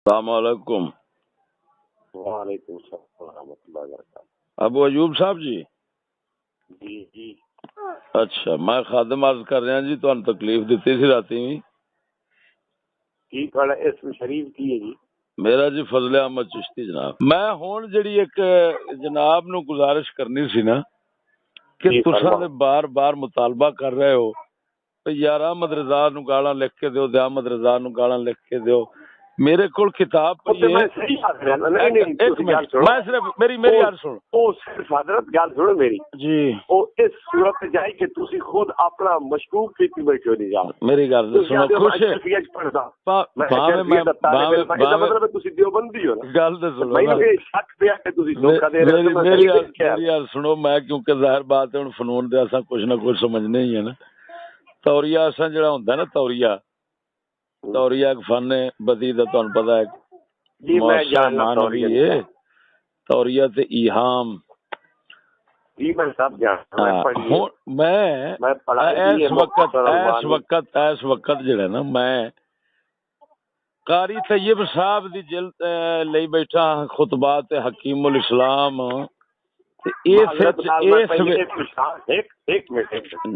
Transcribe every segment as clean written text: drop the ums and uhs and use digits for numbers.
السلام علیکم۔ وعلیکم السلام ورحمۃ اللہ وبرکاتہ۔ ابو ایوب صاحب جی، جی اچھا میں خادم عرض کر رہا جی، تو تکلیف دیتی سی راتی بھی۔ کی تھوڑا اسم شریف کی ہے جی؟ میرا جی فضل احمد چشتی جناب۔ میں ہون جڑی ایک جناب نو گزارش کرنی سی نا کہ جی تساں فرماؤ۔ دے بار بار مطالبہ کر رہے ہو کہ یار احمد رضا نو گالاں لکھ کے دیو، احمد رضا نو گالاں لکھ کے دیو۔ میرے کول کتاب پڑھی ہے، میں صحیح بات رہا نہیں ایک منٹ میں صرف میری عرض سن او صرف حضرت گل سنو میری، جی، او اس صورت جائے کہ تسی خود اپنا مشکوک کیتی بیٹھے ہو نہیں جا میری گل سنو، خوش ہے پڑھدا باویں میں مطلب تسی دیوبندی ہو نا، گل تے سنو میں نا، یہ شک پیا کہ تسی دھوکا دے رہے ہو۔ میری یار سنو، میں کیونکہ ظاہر بات ہے ہن فنون دے اساں کچھ نہ کچھ سمجھنے ہی ہے نا۔ توریہ اساں جڑا ہوندا نا توریہ ایک فن بدیع دا تانوں پتہ ہے، جی میں جاننا معنوی ہے توریہ تے ایہام۔ جی میں سب جانتا میں پڑھی میں اس وقت جڑا نا میں قاری طیب صاحب دی جلد لئی بیٹھا خطبات حکیم الاسلام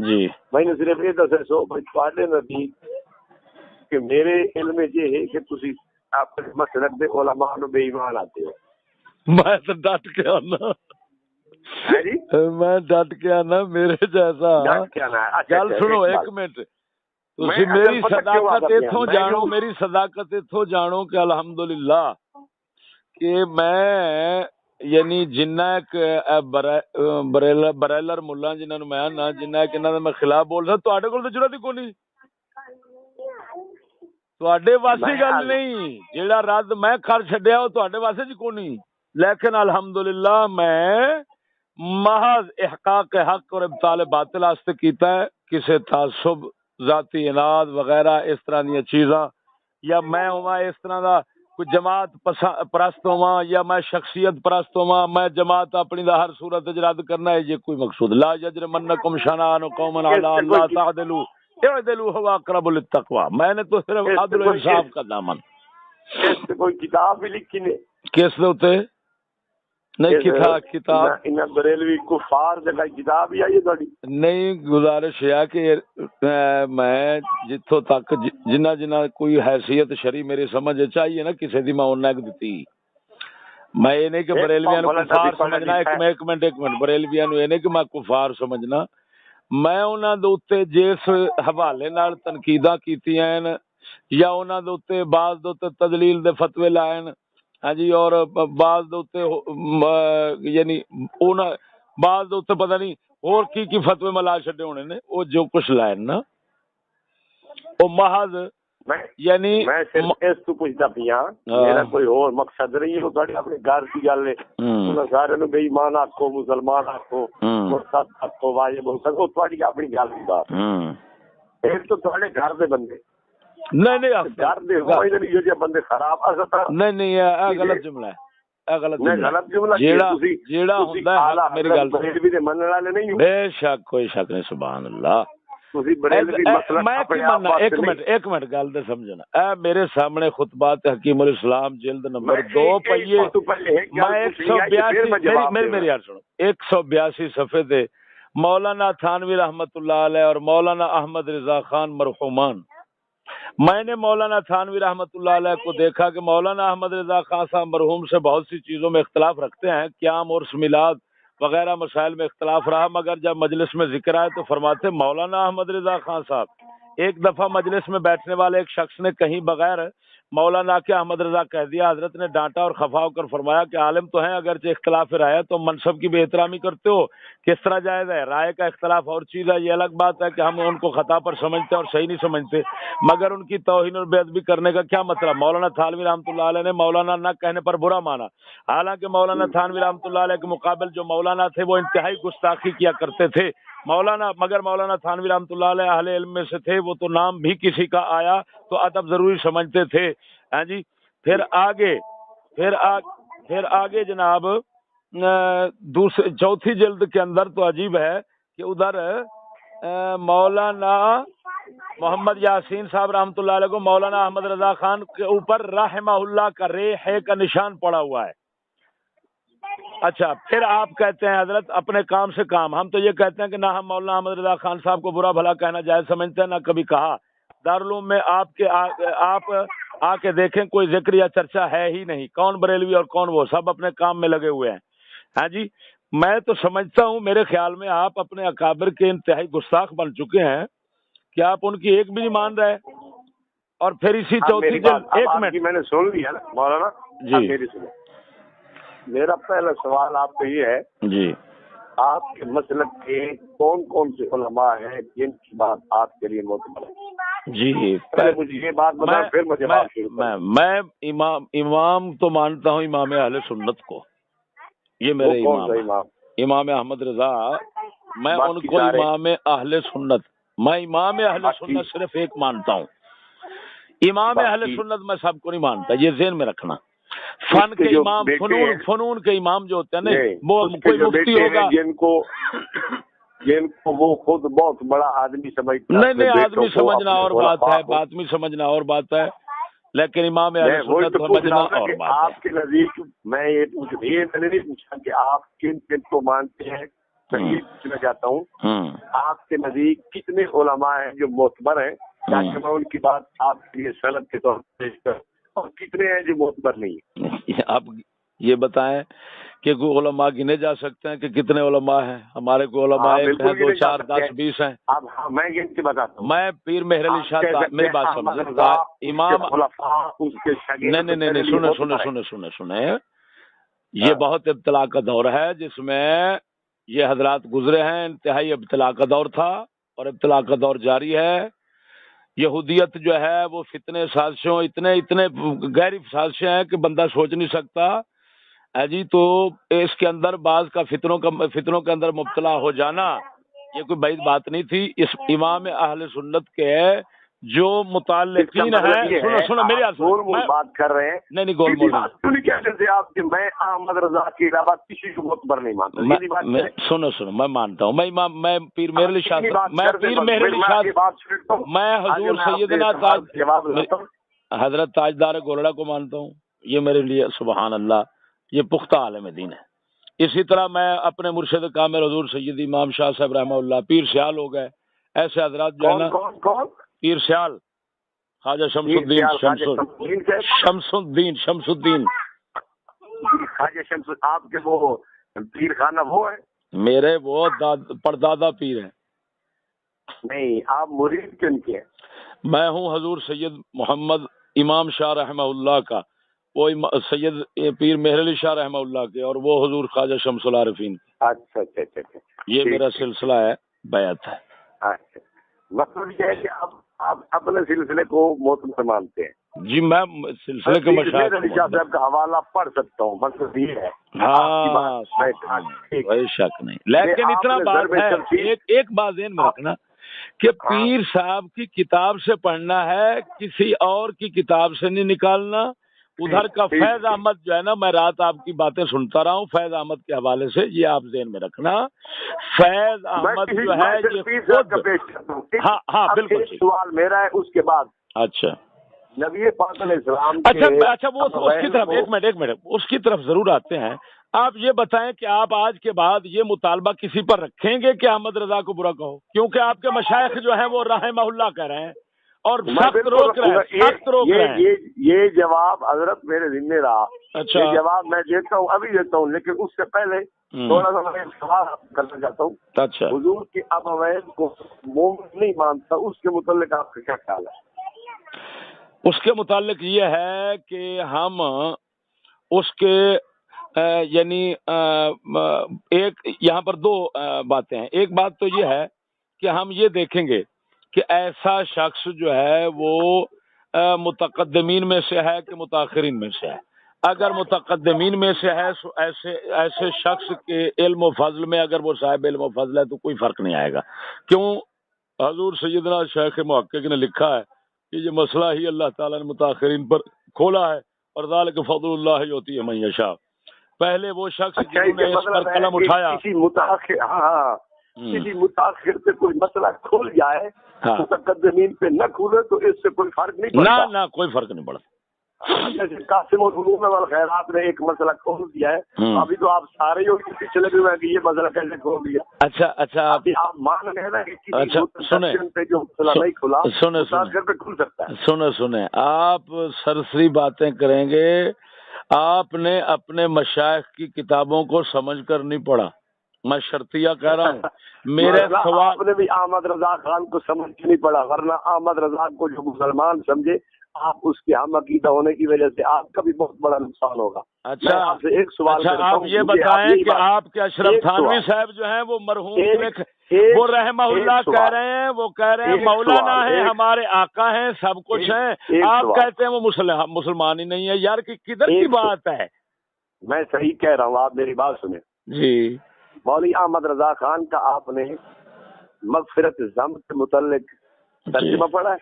جی۔ میں نے صرف یہ دسے سو پڑھنے نبی کہ میرے علم یہ ہے کہ تسی اپنے مسلک دے علماء نو بے ایمان آتے ہو۔ میں تو ڈٹ کے آنا، میں ڈٹ کے آنا میرے جیسا گل سنو ایک منٹ، میری صداقت اتوں جانو، میری صداقت اتوں جانو کہ الحمدللہ کہ میں یعنی جنہ ایک بریلر ملا جنہوں نے میں نا جنہ ایک انہاں دے میں خلاف بول رہا تواڈے کول تے جرات ہی کوئی نہیں، تواڈے واسے گل نہیں، جیڑا رد میں کر چھڈیا او تواڈے واسے جی کوئی نہیں، لیکن الحمدللہ میں محض احقاق حق اور ابطال باطل واسطے کیتا ہے، کسی تعصب ذاتی اناد وغیرہ اس طرح دی چیزاں، یا میں ہوا اس طرح دا کوئی جماعت پرست ہوا یا میں شخصیت پرست ہوا، میں جماعت اپنی دا ہر صورت وچ رد کرنا ہے، یہ کوئی مقصود لا یجرمنکم شنآن قوم علی اللہ تعدلوا اعدلوا هو اقرب للتقوی، میں نے تو صرف عدل و انصاف کا دامن۔ اس کوئی کتاب بھی لکھی نے کس دے اوتے نہیں کتاب بریلوی کفار جگہ کتاب ہی آئی تھوڑی نہیں، گزارش ہے کہ میں جتوں تک جنہ کوئی حیثیت شرعی میری سمجھ چاہیے نا کسی دی میں انہاں کو دتی، میں یہ نہیں کہ بریلویاں نو کفار سمجھنا، ایک منٹ بریلویاں نو یہ نہیں کہ میں کفار سمجھنا، میں انہاں دے اوتے جس حوالے نال تنقیداں کیتیاں ہیں یا انہاں دے اوتے بعض دے اوتے تدلیل دے فتوی لائے ہیں، ہاں جی، اور بعض دے اوتے یعنی انہاں بعض دے اوتے پتہ نہیں اور کی فتوی ملا چھڈے ہونے نے، او جو کچھ لائے نا او محض یعنی میں صرف اس تو پوچھتا پیا، میرا کوئی اور مقصد نہیں ہے، تھوڑی اپنے گھر کی گل ہے، انہاں سارے نو بے ایمان آکھو، مسلمان آکھو، مرتد آکھو، واجب ہو سکو، تھوڑی اپنی گل کی بات ایک تو تھوڑے گھر دے بندے نہیں گھر دے ہوئے نہیں جو بندے خراب نہیں یہ غلط جملہ ہے، غلط جملہ جیڑا ہوندا ہے میری گل بریلوی دے منن والے نہیں ہو، بے شک کوئی شک نہیں، سبحان اللہ۔ ایک منٹ گل تو سمجھنا، اے میرے سامنے خطبات حکیم الاسلام جلد نمبر 2 پئیے، میں 182 میری یار سنو 182 صفحے تے مولانا تھانوی رحمت اللہ علیہ اور مولانا احمد رضا خان مرحومان، میں نے مولانا تھانوی رحمت اللہ علیہ کو دیکھا کہ مولانا احمد رضا خان صاحب مرحوم سے بہت سی چیزوں میں اختلاف رکھتے ہیں، قیام عرس میلاد وغیرہ مسائل میں اختلاف رہا، مگر جب مجلس میں ذکر آئے تو فرماتے مولانا احمد رضا خان صاحب، ایک دفعہ مجلس میں بیٹھنے والے ایک شخص نے کہیں بغیر مولانا کے احمد رضا کہہ دیا، حضرت نے ڈانٹا اور خفا ہو کر فرمایا کہ عالم تو ہیں اگرچہ اختلاف رائے تو منصب کی بے احترامی کرتے ہو، کس طرح جائز ہے؟ رائے کا اختلاف اور چیز ہے، یہ الگ بات ہے کہ ہم ان کو خطا پر سمجھتے ہیں اور صحیح نہیں سمجھتے، مگر ان کی توہین اور بے ادبی کرنے کا کیا مطلب؟ مولانا تھانوی رحمۃ اللہ علیہ نے مولانا نہ کہنے پر برا مانا، حالانکہ مولانا تھانوی رحمۃ اللہ علیہ کے مقابل جو مولانا تھے وہ انتہائی گستاخی کیا کرتے تھے، مگر مولانا تھانوی رحمۃ اللہ علیہ اہل علم میں سے تھے، وہ تو نام بھی کسی کا آیا تو ادب ضروری سمجھتے تھے، ہاں جی۔ پھر آگے جناب چوتھی جلد کے اندر تو عجیب ہے کہ ادھر مولانا محمد یاسین صاحب رحمۃ اللہ علیہ کو مولانا احمد رضا خان کے اوپر رحمہ اللہ کا ہے کا نشان پڑا ہوا ہے. اچھا پھر آپ کہتے ہیں حضرت اپنے کام سے کام. ہم تو یہ کہتے ہیں کہ نہ ہم مولانا احمد رضا خان صاحب کو برا بھلا کہنا جائز سمجھتے ہیں، نہ کبھی کہا. دارالعلوم میں آپ آ کے دیکھیں کوئی ذکر یا چرچا ہے ہی نہیں. کون بریلوی اور کون وہ، سب اپنے کام میں لگے ہوئے ہیں. ہاں جی، میں تو سمجھتا ہوں میرے خیال میں آپ اپنے اکابر کے انتہائی گستاخ بن چکے ہیں کہ آپ ان کی ایک بھی نہیں مان رہے. اور پھر اسی چوتھی جلد ایک منٹ میں نے سن لیا نا مولانا جی. میری سنو، میرا پہلا سوال آپ کو یہ ہے جی آپ کے مسلک کے کون کون سے علماء ہیں جن کی بات آپ کے لیے معتبر ہے؟ جی پہلے مجھے یہ بات بتا پھر مجھے بات شروع کروں. میں امام تو مانتا ہوں امام اہل سنت کو. یہ میرے امام احمد رضا. میں ان کو امام اہل سنت، میں امام اہل سنت صرف ایک مانتا ہوں. امام اہل سنت میں سب کو نہیں مانتا، یہ ذہن میں رکھنا. فن کے امام، فنون کے امام جو ہوتے ہیں نا، وہ کوئی مفتی ہوگا جن کو وہ خود بہت بڑا آدمی سمجھتا. نہیں آدمی سمجھنا اور بات ہے، آدمی سمجھنا اور بات ہے، لیکن امام اہل سنت سمجھنا اور بات ہے. آپ کے نزدیک میں یہ میں نے نہیں پوچھا کہ آپ کن کن کو مانتے ہیں، میں یہ پوچھنا چاہتا ہوں آپ کے نزدیک کتنے علماء ہیں جو معتبر ہیں تاکہ میں ان کی بات آپ کے لیے سند کے طور پر پیش کروں، اور کتنے ہیں جو معتبر نہیں ہیں. آپ یہ بتائیں کہ کوئی علماء گنے جا سکتے ہیں کہ کتنے علماء ہیں؟ ہمارے کو علماء ایک ہیں، 2 4 10 20 ہیں. میں گن کے بتاتا ہوں. میں پیر مہر علی شاہ، میری بات سمجھیں، امام نہیں سنیں یہ بہت ابتلا کا دور ہے جس میں یہ حضرات گزرے ہیں. انتہائی ابتلا کا دور تھا اور ابتلا کا دور جاری ہے. یہودیت جو ہے وہ فتنے سازشوں اتنے گہری سازشیں ہیں کہ بندہ سوچ نہیں سکتا ہے جی. تو اس کے اندر بعض کا فتنوں کے اندر مبتلا ہو جانا یہ کوئی بعید بات نہیں تھی. اس امام اہل سنت کے جو متعلقین ہیں، سنو میری بات کر رہے ہیں. نہیں گول مول آپ کہ میں احمد رضا کے علاوہ کسی کو معتبر نہیں مانتا. سنو میں مانتا ہوں. میں پیر مہر علی شاہ، میں حضور سیدنا حضرت تاجدار گولڑا کو مانتا ہوں. یہ میرے لیے سبحان اللہ یہ پختہ عالم دین ہے. اسی طرح میں اپنے مرشد کامل حضور سید امام شاہ صاحب رحمہ اللہ، پیر سیال ہو گئے، ایسے حضرات جو ہے نا. پیر سیال خواجہ شمس الدین خواجہ شمس. آپ کے وہ پیر خانہ وہ ہے؟ میرے وہ پردادا پیر ہیں. نہیں آپ مرید کن کے ہیں؟ میں ہوں حضور سید محمد امام شاہ رحمہ اللہ کا، وہ سید پیر مہر علی شاہ رحمہ اللہ کے، اور وہ حضور خواجہ شمس العارفین کے. اچھا یہ میرا سلسلہ ہے، بیعت ہے. اچھا مطلب یہ ہے کہ آپ اپنے سلسلے کو معتبر مانتے ہیں؟ جی میں سلسلے کے مشاہد صاحب کا حوالہ پڑھ سکتا ہوں، مطلب یہ ہے. ہاں کوئی شک نہیں، لیکن اتنا بات ہے، ایک بات ذہن میں رکھنا کہ پیر صاحب کی کتاب سے پڑھنا ہے، کسی اور کی کتاب سے نہیں نکالنا. ادھر کا فیض احمد جو ہے نا، میں رات آپ کی باتیں سنتا رہا ہوں فیض احمد کے حوالے سے، یہ آپ ذہن میں رکھنا. فیض احمد جو ہے یہ ہاں بالکل سوال میرا ہے اس کے بعد. اچھا نبی پاک علیہ السلام. اچھا وہ اس کی طرف ایک منٹ اس کی طرف ضرور آتے ہیں. آپ یہ بتائیں کہ آپ آج کے بعد یہ مطالبہ کسی پر رکھیں گے کہ احمد رضا کو برا کہو؟ کیونکہ آپ کے مشائخ جو ہیں وہ رحمہ اللہ کہہ رہے ہیں اور سخت روک رہے ہیں. یہ جواب حضرت میرے ذمہ رہا. اچھا یہ جواب میں دیتا ہوں، ابھی دیتا ہوں، لیکن اس سے پہلے تھوڑا سا میں سوال کرنا چاہتا ہوں. اچھا حضور کی ابوین کو مومن نہیں مانتا، اس کے متعلق آپ کا کیا خیال ہے؟ اس کے متعلق یہ ہے کہ ہم اس کے یعنی ایک یہاں پر 2 باتیں ہیں. ایک بات تو یہ ہے کہ ہم یہ دیکھیں گے کہ ایسا شخص جو ہے وہ متقدمین میں سے ہے کہ متاخرین میں سے ہے. اگر متقدمین میں سے ہے ایسے شخص کے علم و فضل میں اگر وہ صاحب علم و فضل ہے تو کوئی فرق نہیں آئے گا. کیوں؟ حضور سیدنا شیخ محقق نے لکھا ہے کہ یہ مسئلہ ہی اللہ تعالیٰ نے متاخرین پر کھولا ہے، اور ذالک فضل اللہ یؤتی من یشاء. پہلے وہ شخص جنہوں نے اس پر قلم اٹھایا، کسی متاخر سے کوئی مسئلہ کھول جائے متقدمین پہ نہ کھولے تو اس سے کوئی فرق نہیں پڑتا. نہ کوئی فرق نہیں پڑتا. جیسے قاسم العلوم والخیرات نے ایک مسئلہ کھول دیا ہے, ابھی تو آپ سارے ہی پیچھے لگے ہوئے ہیں کہ یہ مسئلہ کیسے کھول دیا. اچھا ابھی آپ مان رہے ہیں نا کہ کسی متقدم پہ جو مسئلہ نہیں کھلا متاخر پہ کھل سکتا ہے. سنیں آپ سرسری باتیں کریں گے. آپ نے اپنے مشائخ کی کتابوں کو سمجھ کر نہیں پڑھا. میں شرطیہ کہہ رہا ہوں. میرے سوال آپ نے بھی احمد رضا خان کو سمجھ کے نہیں پڑھا, ورنہ احمد رضا کو جو مسلمان سمجھے آپ اس کے ہم عقیدہ ہونے کی وجہ سے آپ کا بھی بہت بڑا نقصان ہوگا. اچھا آپ سے ایک سوال آپ یہ بتائیں کہ آپ کے اشرف تھانوی صاحب جو ہیں وہ مرحوم وہ رحمہ اللہ کہہ رہے ہیں, وہ کہہ رہے ہیں مولانا ہیں, ہمارے آقا ہیں, سب کچھ ہیں. آپ کہتے ہیں وہ مسلمان ہی نہیں ہے. یار کدھر کی بات ہے؟ میں صحیح کہہ رہا ہوں, آپ میری بات سنیں. جی مولوی احمد رضا خان کا آپ نے مغفرت ذنب کے متعلق ترجمہ پڑھا ہے؟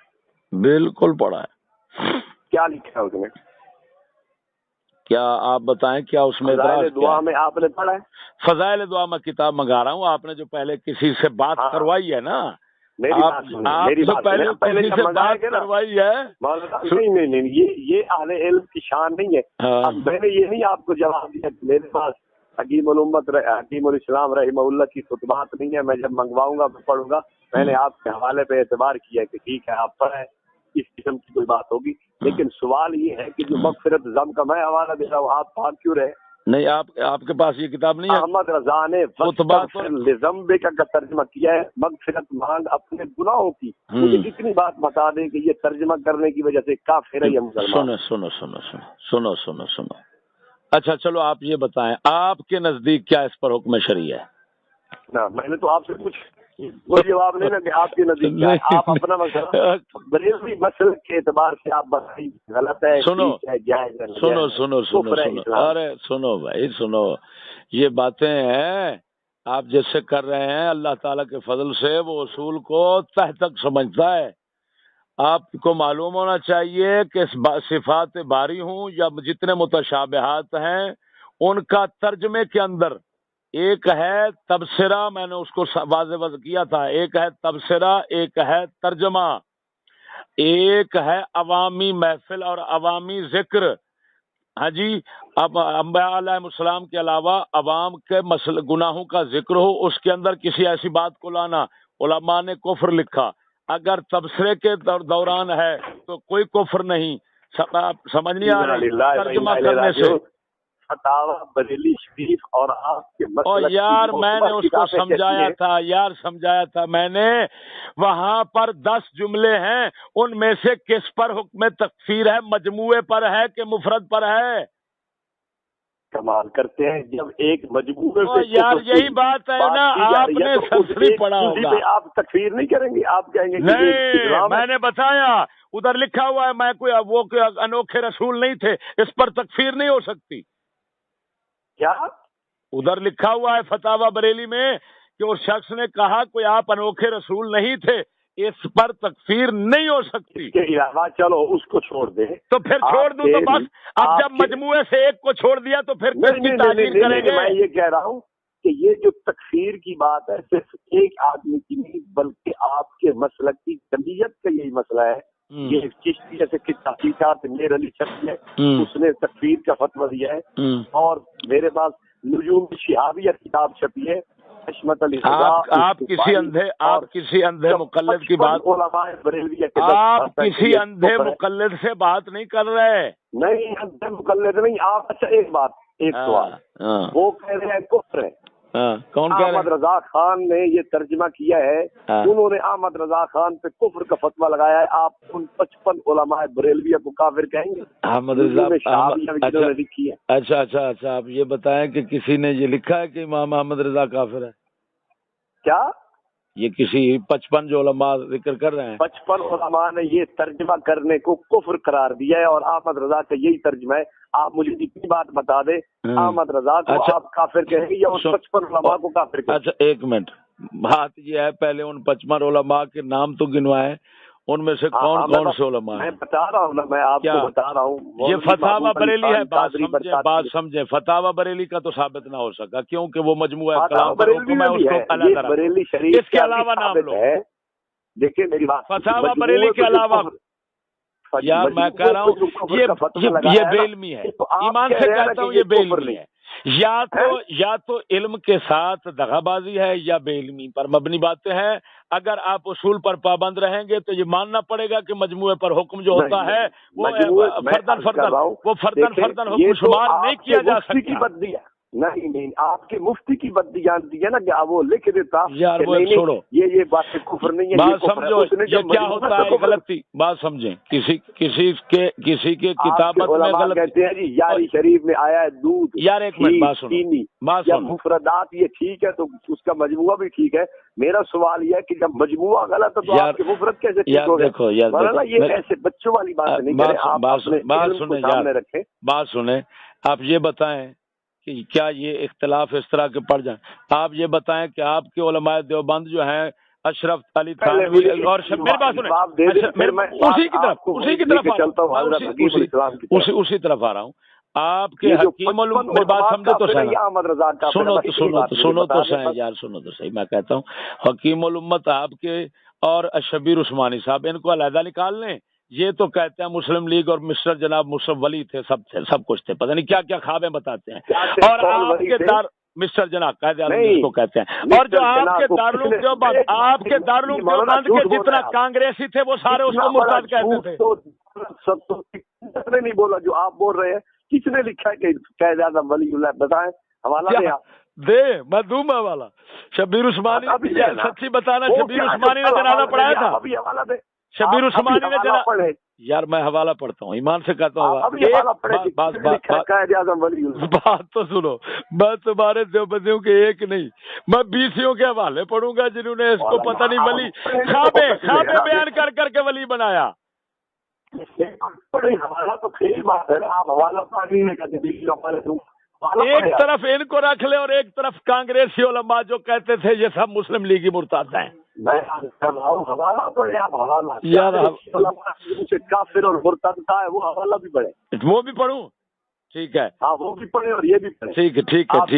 بالکل پڑھا ہے. کیا لکھا ہے اس میں؟ کیا آپ بتائیں کیا اس میں فضائل دعا میں آپ نے پڑھا ہے؟ فضائل دعا میں کتاب منگا رہا ہوں. آپ نے جو پہلے کسی سے بات کروائی ہے نا, آپ جو پہلے کسی سے بات کروائی ہے. نہیں, یہ اہل علم کی شان نہیں ہے. میں نے یہ نہیں آپ کو جواب دیا میرے پاس حکیم الامت حکیم الاسلام رحمہ اللہ کی خطبات نہیں ہے, میں جب منگواؤں گا میں پڑھوں گا. میں نے آپ کے حوالے پہ اعتبار کیا کہ ٹھیک ہے آپ پڑھیں, اس قسم کی کوئی بات ہوگی. لیکن سوال یہ ہے کہ جو مغفرت ذنب کا میں حوالہ دے رہا ہوں آپ پاک کیوں رہے؟ نہیں, آپ کے پاس یہ کتاب نہیں ہے. احمد رضا نے ذنب کا ترجمہ کیا ہے, مغفرت مانگ اپنے گناہوں کی. مجھے اتنی بات بتا دیں کہ یہ ترجمہ کرنے کی وجہ سے کافر ہے یہ مسلمان. سنو. اچھا چلو آپ یہ بتائیں آپ کے نزدیک کیا اس پر حکم شرعی ہے؟ نہ میں نے تو آپ سے کچھ کوئی جواب نہیں نا کہ آپ کے نزدیک کیا ہے. آپ اپنا مسئلہ بریلوی مسئلے کے اعتبار سے آپ بتائیے غلط ہے سنو ارے سنو بھائی سنو, یہ باتیں ہیں آپ جیسے کر رہے ہیں. اللہ تعالیٰ کے فضل سے وہ اصول کو تہ تک سمجھتا ہے. آپ کو معلوم ہونا چاہیے کہ صفات باری ہوں یا جتنے متشابہات ہیں ان کا ترجمے کے اندر ایک ہے تبصرہ, میں نے اس کو واضح کیا تھا, ایک ہے تبصرہ, ایک ہے ترجمہ, ایک ہے عوامی محفل اور عوامی ذکر. ہاں جی, اب انبیاء علیہ السلام کے علاوہ عوام کے گناہوں کا ذکر ہو, اس کے اندر کسی ایسی بات کو لانا. علماء نے کفر لکھا, اگر تبصرے کے دوران ہے تو کوئی کفر نہیں. سمجھ نہیں آ رہی ترجمہ کرنے سے. فتاوی بریلی شریف اور آپ کے مسئلہ یار میں نے اس کو سمجھایا تھا میں نے. وہاں پر 10 جملے ہیں, ان میں سے کس پر حکم تکفیر ہے, مجموعے پر ہے کہ مفرد پر ہے؟ کمال کرتے ہیں, جب ایک مجموعے سے یار یہی بات ہے نا, آپ نے سنسری پڑھا ہوگا. آپ تکفیر نہیں کریں گے, آپ کہیں گے نہیں, میں نے بتایا ادھر لکھا ہوا ہے میں کوئی انوکھے رسول نہیں تھے, اس پر تکفیر نہیں ہو سکتی. کیا ادھر لکھا ہوا ہے فتاوی بریلی میں کہ اس شخص نے کہا کوئی آپ انوکھے رسول نہیں تھے, اس پر تکفیر نہیں ہو سکتی. اس کے علاوہ چلو اس کو چھوڑ دیں تو پھر چھوڑ دوں تو بس. اب جب مجموعے سے ایک کو چھوڑ دیا تو پھر کس کی تعریف کریں گے؟ میں یہ کہہ رہا ہوں کہ یہ جو تکفیر کی بات ہے صرف ایک آدمی کی نہیں بلکہ آپ کے مسلک کی جمعیت کا یہی مسئلہ ہے. یہ چشتی جیسے کہ تحقیقات میر علی چھپی ہے, اس نے تکفیر کا فتویٰ دیا ہے. اور میرے پاس نجوم شہابیہ کتاب چھپی ہے. آپ کسی اندھے مقلد کی بات, آپ کسی اندھے مقلد سے بات نہیں کر رہے. نہیں اندھے مقلد نہیں آپ. اچھا ایک سوال, وہ کہہ رہے ہیں کفر ہے. کون احمد رضا خان نے یہ ترجمہ کیا ہے, انہوں نے احمد رضا خان پہ کفر کا فتویٰ لگایا ہے. آپ ان 55 علماء بریلویہ کو کافر کہیں گے؟ احمد رضا لکھی ہے. اچھا آپ یہ بتائیں کہ کسی نے یہ لکھا ہے کہ امام احمد رضا کافر ہے کیا؟ یہ کسی 55 جو علماء ذکر کر رہے ہیں 55 علماء نے یہ ترجمہ کرنے کو کفر قرار دیا ہے, اور احمد رضا کا یہی ترجمہ ہے. آپ مجھے اتنی بات بتا دیں, احمد رضا کو آپ کافر کہیں گے یا ان 55 علماء کو کافر کہیں گے؟ اچھا ایک منٹ, بات یہ ہے پہلے ان 55 علماء کے نام تو گنوائے, ان میں سے کون کون سے علماء میں ہیں؟ بتا رہا ہوں نا، میں آپ کو بتا رہا ہوں، یہ فتاوی بریلی ہے، بات سمجھیں، فتاوی بریلی کا تو ثابت نہ ہو سکا کیونکہ وہ مجموعہ کلام پر حکم ہے، اس کو علیحدہ رکھو۔ بریلی شریف اس کے علاوہ نام لو، دیکھیے میری بات، فتاوی بریلی کے علاوہ یار میں کہہ رہا ہوں یہ بے علمی ہے، ایمان سے کہتا ہوں یہ بے علمی ہے، یا تو علم کے ساتھ دغا بازی ہے یا بے علمی پر مبنی باتیں ہیں۔ اگر آپ اصول پر پابند رہیں گے تو یہ ماننا پڑے گا کہ مجموعے پر حکم جو ہوتا ہے وہ فردن حکم شمار نہیں کیا جا سکتا۔ نہیں آپ کے مفتی کی بدی جانتی ہے نا کہ وہ لکھ دیتا یار، وہ چھوڑو، یہ باتیں کفر نہیں ہے، بات سمجھو، یہ کیا ہوتا ہے غلطی، بات سمجھیں، کسی کے کتابت میں غلطی کہتے ہیں جی یاری شریف میں آیا ہے دودھ، یار ایک منٹ بات سنو، مفردات یہ ٹھیک ہے تو اس کا مجموعہ بھی ٹھیک ہے۔ میرا سوال یہ ہے کہ جب مجموعہ غلط ہے تو آپ کے مفرد کیسے ٹھیک ہو گئے؟ یہ ایسے بچوں والی بات نہیں کریں، آپ بات سنیں یار، رکھیں، بات سنیں، آپ یہ بتائیں کہ کیا یہ اختلاف اس طرح کے پڑ جائیں؟ آپ یہ بتائیں کہ آپ کے علماء دیوبند جو ہیں اشرف علی تھانوی اور میری بات سنیں، اسی طرف آ رہا ہوں، آپ کے حکیم میری بات سمجھے تو سنو تو صحیح یار، سنو تو صحیح، میں کہتا ہوں حکیم الامت آپ کے اور شبیر عثمانی صاحب ان کو علیحدہ نکال لیں۔ یہ تو کہتے ہیں مسلم لیگ اور مسٹر جناب مشرف ولی تھے، سب کچھ تھے، پتہ نہیں کیا کیا خوابیں بتاتے ہیں، اور آپ کے مسٹر جناب قائد اعظم جس کو کہتے ہیں، اور جو آپ کے دارالعلوم دیوبند، آپ کے دارالعلوم دیوبند کے جتنا کانگریسی تھے وہ سارے اس کو مرتد کہتے تھے۔ سب تو کس نے نہیں بولا جو آپ بول رہے ہیں؟ کس نے لکھا ہے کہ قائد اعظم ولی اللہ؟ بتائیں، حوالہ دے، میں دوں میں حوالہ۔ شبیر عثمانی، سچی بتانا، شبیر عثمانی نے جنازہ پڑھایا تھا؟ ابھی حوالہ دے، شبیر عثمانی نے جنازہ، یار میں حوالہ پڑھتا ہوں، ایمان سے کہتا ہوں، بات تو سنو، میں تمہارے دیوبندیوں کے ایک نہیں، میں 20 کے حوالے پڑھوں گا جنہوں نے اس کو پتہ نہیں ولی خوابیں بیان کر کر کے ولی بنایا۔ حوالہ تو پھر بات ہے، آپ حوالہ پڑھ نہیں کہتے، ایک طرف ان کو رکھ لے اور ایک طرف کانگریسی علماء جو کہتے تھے یہ سب مسلم لیگی مرتاد ہیں۔ یار کافر اور مرتد کا ہے وہ حوالہ بھی پڑھے، وہ بھی پڑھوں، ٹھیک ہے، ہاں وہ بھی پڑھے اور یہ بھی پڑھے، ٹھیک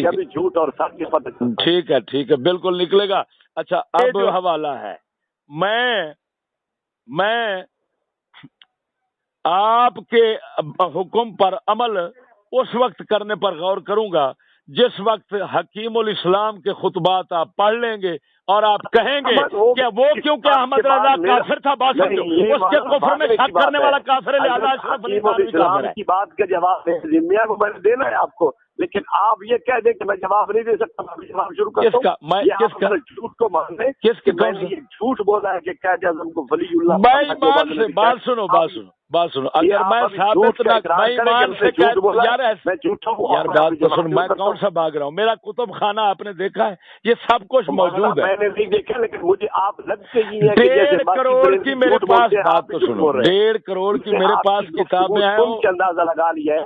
ہے، جھوٹ اور سچ کے پتہ، ٹھیک ہے، بالکل نکلے گا۔ اچھا، اب جو حوالہ ہے، میں آپ کے حکم پر عمل اس وقت کرنے پر غور کروں گا جس وقت حکیم الاسلام کے خطبات آپ پڑھ لیں گے اور آپ کہیں گے کہ وہ کیونکہ احمد رضا کافر تھا، بات سمجھو، اس کے کفر میں شک کرنے والا کافر ہے، لہذا اشرف علی تھانوی کافر ہے۔ کی بات کا جواب ذمہ کو میں نے دینا ہے آپ کو، لیکن آپ یہ کہہ دیں کہ میں جواب نہیں دے سکتا، میں جواب شروع کرتا ہوں۔ جھوٹ کو مان لیں، میں نے یہ جھوٹ بولا ہے کہ قائد اعظم کو ولی اللہ، بات سنو، اگر میں ثابت نہ، میں ایمان سے یار بات تو سن، میں کون سا بھاگ رہا ہوں؟ میرا کتب خانہ آپ نے دیکھا ہے، یہ سب کچھ موجود ہے، میں نے نہیں دیکھا، لیکن مجھے آپ لگتے ہی ہیں 1.5 کروڑ کی میرے پاس، بات تو سنو، 1.5 کروڑ کی میرے پاس کتابیں ہیں، اندازہ لگا لیا ہے،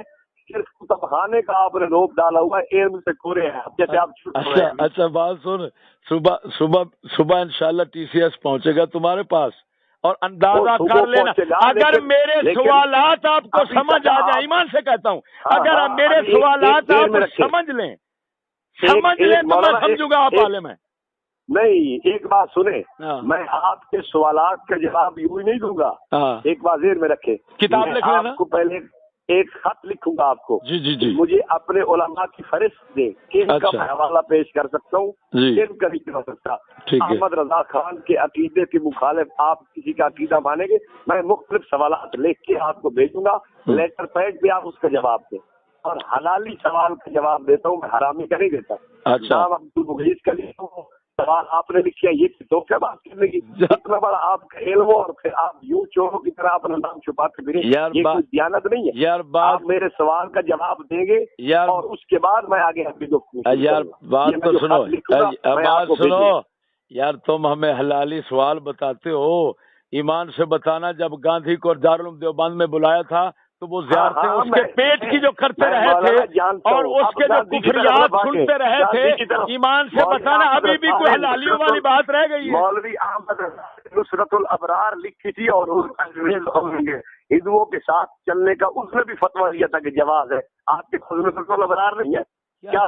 صرف کتب خانے کا آپ نے روپ ڈالا ہوا ہے، علم سے کھورے ہیں جیسے آپ۔ اچھا بات سن، صبح انشاءاللہ TCS پہنچے گا تمہارے پاس، اور اندازہ کر لینا، اگر میرے سوالات آپ کو سمجھ آ جائیں، ایمان سے کہتا ہوں، اگر میرے سوالات آپ سمجھ لیں تو میں سمجھوں گا آپ عالم ہیں۔ نہیں، ایک بات سنیں، میں آپ کے سوالات کا جواب یوں ہی نہیں دوں گا، ایک بات ذہن میں رکھے، کتاب لکھ لینا، آپ کو پہلے ایک خط لکھوں گا آپ کو، جی مجھے اپنے علماء کی فہرست دیں کہ ان کا میں حوالہ پیش کر سکتا ہوں، ان کا نہیں کر سکتا۔ احمد رضا خان کے عقیدے کے مخالف آپ کسی کا عقیدہ مانیں گے، میں مختلف سوالات لکھ کے آپ کو بھیجوں گا، لیٹر پیڈ پہ آپ اس کا جواب دیں، اور حلالی سوال کا جواب دیتا ہوں، میں حرامی کا نہیں دیتا۔ اچھا، عبدالمغیث کا لکھتا ہوں سوال آپ نے لکھا، یہ تو کیا بات کرنے کی، اتنا بڑا آپ کا علم ہو اور پھر آپ یوں چوروں کی طرح اپنا نام چھپاتے پھریں، یہ کوئی دیانت نہیں ہے۔ یار آپ میرے سوال کا جواب دیں گے اور اس کے بعد میں آگے اپنی گفتگو، یار بات تو سنو، بات سنو یار، تم ہمیں حلالی سوال بتاتے ہو، ایمان سے بتانا، جب گاندھی کو دارالعلوم دیوبند میں بلایا تھا تو وہ زیارتیں اس کے پیٹ کی جو کرتے رہے تھے اور اس کے جو کفریات سنتے رہے تھے، ایمان سے بتانا ابھی بھی کوئی حلالیوں والی بات رہ گئی ہے؟ مولوی احمد نصرت الابرار لکھی تھی اور ہندوؤں کے ساتھ چلنے کا اس نے بھی فتویٰ دیا تھا کہ جواز ہے. آپ کے نصرت الابرار نہیں ہے کیا؟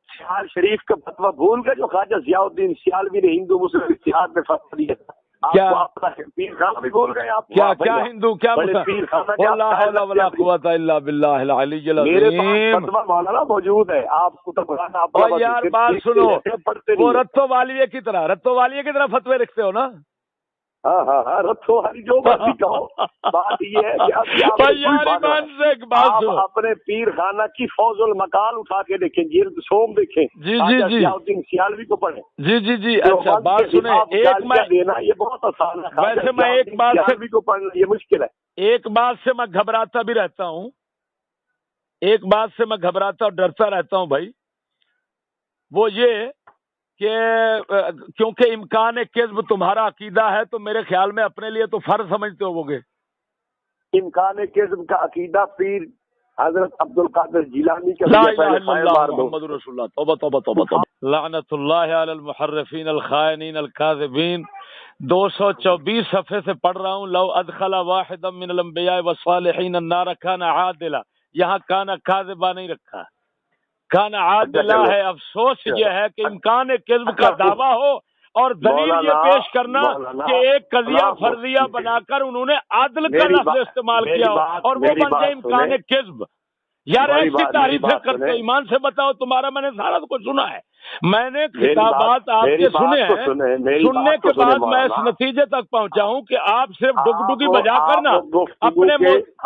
سیال شریف کا فتویٰ بھول گئے جو خواجہ ضیاء الدین سیالوی نے ہندو مسلم اتحاد میں فتویٰ دیا تھا؟ اپنا پیر خانہ بھی بول گئے آپ. کیا ہندو کیا لا حول ولا قوت الا باللہ العلی العظیم. میرے پاس فتویٰ مولانا موجود ہے، آپ کو تو یار بات سنو، وہ رتو والیے کی طرح فتوے رکھتے ہو نا؟ ہاں رتھو والی جو مرضی کہو، بات یہ ہے کہ آپ اپنے پیر خانہ کی فوز المقال اٹھا کے دیکھیں، جلد سوم دیکھیں، ضیاء الدین سیالوی کو پڑھیں. جی اچھا بات سنیں، ایک میں دینا یہ بہت آسان ہے. ویسے میں ایک بات سے کو پڑھنا یہ مشکل ہے. ایک بات سے میں گھبراتا بھی رہتا ہوں، ایک بات سے میں گھبراتا اور ڈرتا رہتا ہوں بھائی، وہ یہ کہ کیونکہ امکان کذب تمہارا عقیدہ ہے تو میرے خیال میں اپنے لیے تو فرض سمجھتے ہو گے. امکان کذب کا عقیدہ پیر حضرت عبد القادر جیلانی کا لا الہ الا اللہ محمد رسول اللہ. توبہ توبہ توبہ توبہ. لعنت اللہ علی المحرفین الخائنین الکاذبین. 224 صفحے سے پڑھ رہا ہوں. لو ادخل واحدا من الانبیاء والصالحین النار کان عادلا. یہاں کان کاذبا نہیں رکھا، کان عادلہ ہے. افسوس یہ ہے کہ امکان کذب کا دعویٰ ہو اور دلیل یہ پیش کرنا کہ ایک قضیہ فرضیہ بنا کر انہوں نے عادل کا لفظ استعمال کیا اور وہ بن جائے امکان کذب. یار ایسی تعریفیں کرتے، ایمان سے بتاؤ، تمہارا میں نے سارا کچھ سنا ہے، میں نے خطابات آپ کے سنے ہیں. سننے کے بعد میں اس نتیجے تک پہنچا ہوں کہ آپ صرف ڈگڈگی بجا کر نا اپنے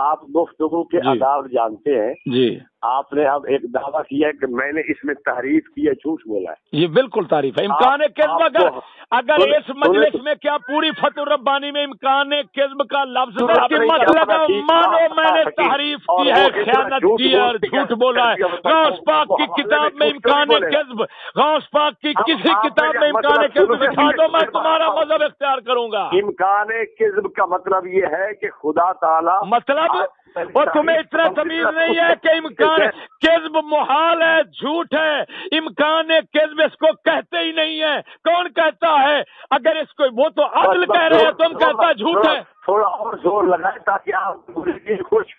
آپ گفتگو کے آداب جانتے ہیں. جی آپ نے اب ایک دعویٰ کیا ہے کہ میں نے اس میں تعریف کی ہے، جھوٹ بولا ہے. یہ بالکل تعریف ہے. امکان کذب اگر اس مجلس میں کیا پوری فتح الربانی میں امکان کذب کا لفظ مانو میں نے تعریف کی ہے، خیانت کی ہے اور جھوٹ بولا ہے. غوث پاک کی کتاب میں امکان کذب، غوث پاک کی کسی کتاب میں امکان کذب دکھا دو، میں تمہارا مذہب اختیار کروں گا. امکان کذب کا مطلب یہ ہے کہ خدا تعالیٰ مطلب اور تمہیں اتنا تمیز نہیں ہے کہ امکان کذب محال ہے، جھوٹ ہے. امکان کذب اس کو کہتے ہی نہیں ہے. کون کہتا ہے؟ اگر اس کو وہ تو عدل کہہ رہے ہیں، تم کہتا ہے جھوٹ ہے. تھوڑا اور زور لگائے تاکہ آپ مریدین خوش.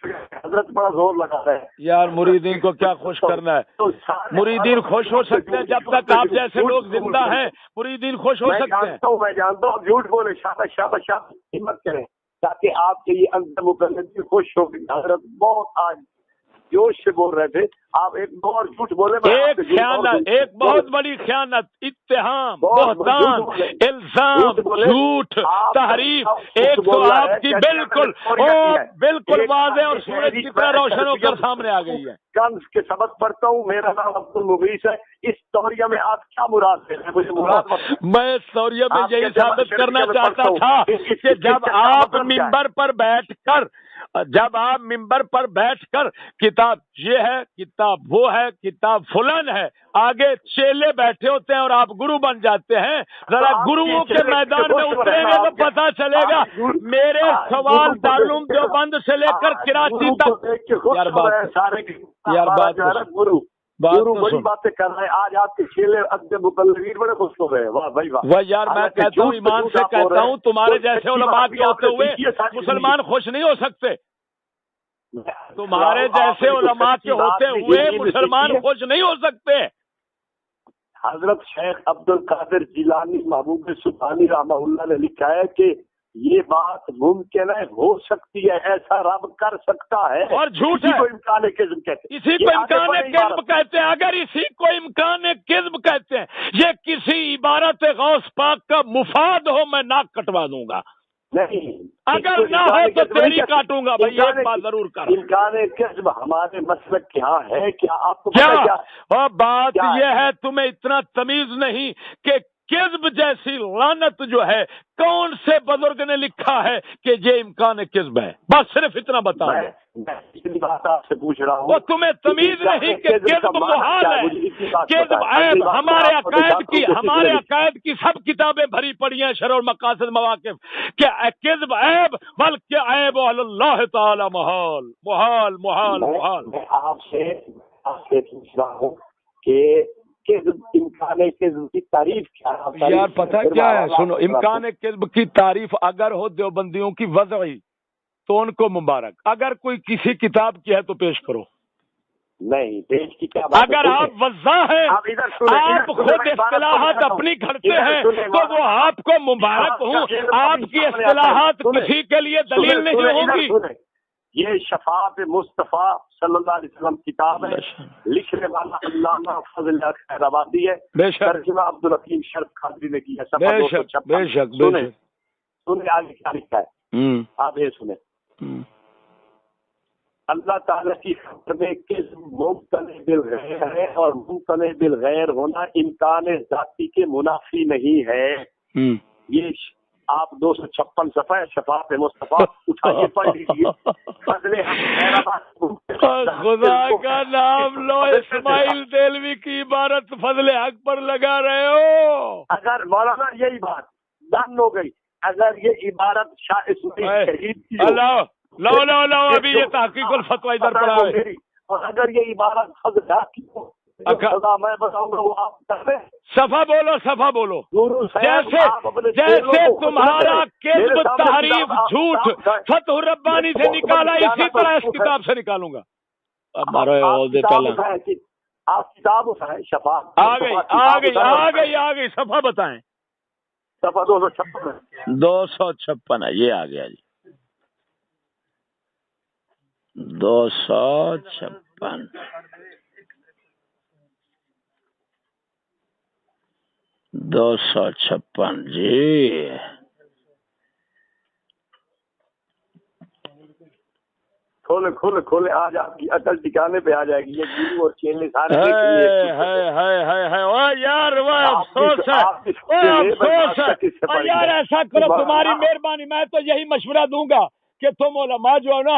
حضرت بڑا زور لگا رہے ہیں. یار مریدین کو کیا خوش کرنا ہے؟ مریدین خوش ہو سکتے ہیں جب تک آپ جیسے لوگ زندہ ہیں. مریدین خوش ہو سکتے ہیں. میں جانتا ہوں جھوٹ بولے، شاباش شاباش شاباش، ہمت کریں تاکہ آپ کے یہ اندر مقدس خوش ہو. حضرت بہت آج جوش سے بول رہے تھے، آپ ایک دو اور جھوٹ بولے. ایک خیانت، ایک بہت بڑی خیانت، اتہام، بہتان، الزام، جھوٹ، تحریف، ایک تو آپ کی بالکل واضح اور سورج کی طرح روشن ہو کر سامنے آ گئی ہے. کنز کے سبق پڑھتا ہوں، میرا نام عبد المغیث ہے. اس توریہ میں آپ کیا مراد ہے؟ مجھے مراد میں اس توریہ میں یہی ثابت کرنا چاہتا تھا کہ جب آپ ممبر پر بیٹھ کر کتاب یہ ہے، کتاب وہ ہے، کتاب فلان ہے، آگے چیلے بیٹھے ہوتے ہیں اور آپ گرو بن جاتے ہیں. ذرا گروؤں کے میدان میں اتریں گے تو پتا چلے گا. میرے سوال دارالعلوم دیوبند سے لے کر کراچی تک. گرو بڑی باتیں کر رہے ہیں. آج آپ کے چیلے مقلدین بڑے خوش ہو رہے ہیں. واہ بھائی واہ. یار میں کہتا ہوں، ایمان سے کہتا ہوں، تمہارے جیسے علماء کے ہوتے ہوئے مسلمان خوش نہیں ہو سکتے. تمہارے جیسے علماء کے ہوتے ہوئے مسلمان خوش نہیں ہو سکتے. حضرت شیخ عبد القادر جیلانی محبوب سبحانی رحمہ اللہ نے لکھا ہے کہ یہ بات ممکن ہے، ہو سکتی ہے، ایسا رب کر سکتا ہے، اور جھوٹ ہے. کو امکان کذب کہتے ہیں. اسی کو امکان کذب کہتے ہیں. اگر اسی کو امکان کذب کہتے ہیں، یہ کسی عبارت غوث پاک کا مفاد ہو میں ناک کٹوا دوں گا. نہیں، اگر نہ ہو تو تیری کاٹوں گا. بھائی ایک بات ضرور کر، امکان کذب ہمارے مسلک کے ہاں ہے. کیا آپ کو کیا بات یہ ہے تمہیں اتنا تمیز نہیں کہ کذب جیسی لعنت جو ہے کون سے بزرگ نے لکھا ہے کہ یہ امکان کذب ہے؟ بس صرف اتنا بتاؤ. میں پچھلی بات آپ سے پوچھ رہا ہوں. وہ تمہیں تمیز نہیں کہ کذب محال ہے، کذب عیب. ہمارے عقائد کی سب کتابیں بھری پڑی ہیں شرع المقاصد مواقف کہ کذب عیب، بلکہ عیب علی اللہ تعالی محال محال محال محال. میں آپ سے پوچھ رہا ہوں کہ امکان کذب کی تعریف کیا ہے؟ یار پتہ کیا ہے، سنو، امکان کذب کی تعریف اگر ہو دیوبندیوں کی وضعی تو ان کو مبارک، اگر کوئی کسی کتاب کی ہے تو پیش کرو. نہیں پیش کی کیا بات؟ اگر آپ وضاح ہیں، آپ خود اصطلاحات اپنی گھڑتے ہیں تو وہ آپ کو مبارک ہوں. آپ کی اصطلاحات کسی کے لیے دلیل نہیں ہوگی. یہ شفاعت مصطفیٰ صلی اللہ علیہ وسلم کتاب ہے، لکھنے والا علامہ فضل خیر آبادی ہے، ترجمہ عبدالحکیم شرف قادری نے کیا. بے شک سنیں آگے کیا لکھا ہے، آپ یہ سنیں. اللہ تعالیٰ کی خبر میں کذب ممتنع بالغیر ہے، اور ممتنع بالغیر ہونا امکان ذاتی کے منافی نہیں ہے. یہ آپ 256 صفحہ شفاعت مصطفیٰ اٹھائیے پڑھ لیجیے. خدا کا نام لو، اسماعیل دہلوی کی عبارت فضل حق پر لگا رہے ہو. اگر مولانا یہی بات ڈن ہو گئی، اگر یہ عبارت شاہ اسماعیل شہید کی لو ابھی یہ تحقیق الفتویٰ ادھر پڑا ہے، اور اگر یہ عبارت فضل حق کی میں بتاؤں گا وہ آپ صفحہ بولو. جیسے تمہارا کذب تحریف جھوٹ فتح الربانی سے نکالا، اسی طرح اس کتاب سے نکالوں گا. آپ کتاب اٹھائیں، شفاعت آ گئی صفحہ بتائیں. صفحہ 256 ہے، یہ آ گیا جی. 256 جی. کھولے آج آپ کی عقل ٹھکانے پہ آ جائے گی. یہ گرو اور چیلے سارے یار افسوس ہے یار. ایسا کرو، تمہاری مہربانی، میں تو یہی مشورہ دوں گا کہ تم علماء جو ہے نا،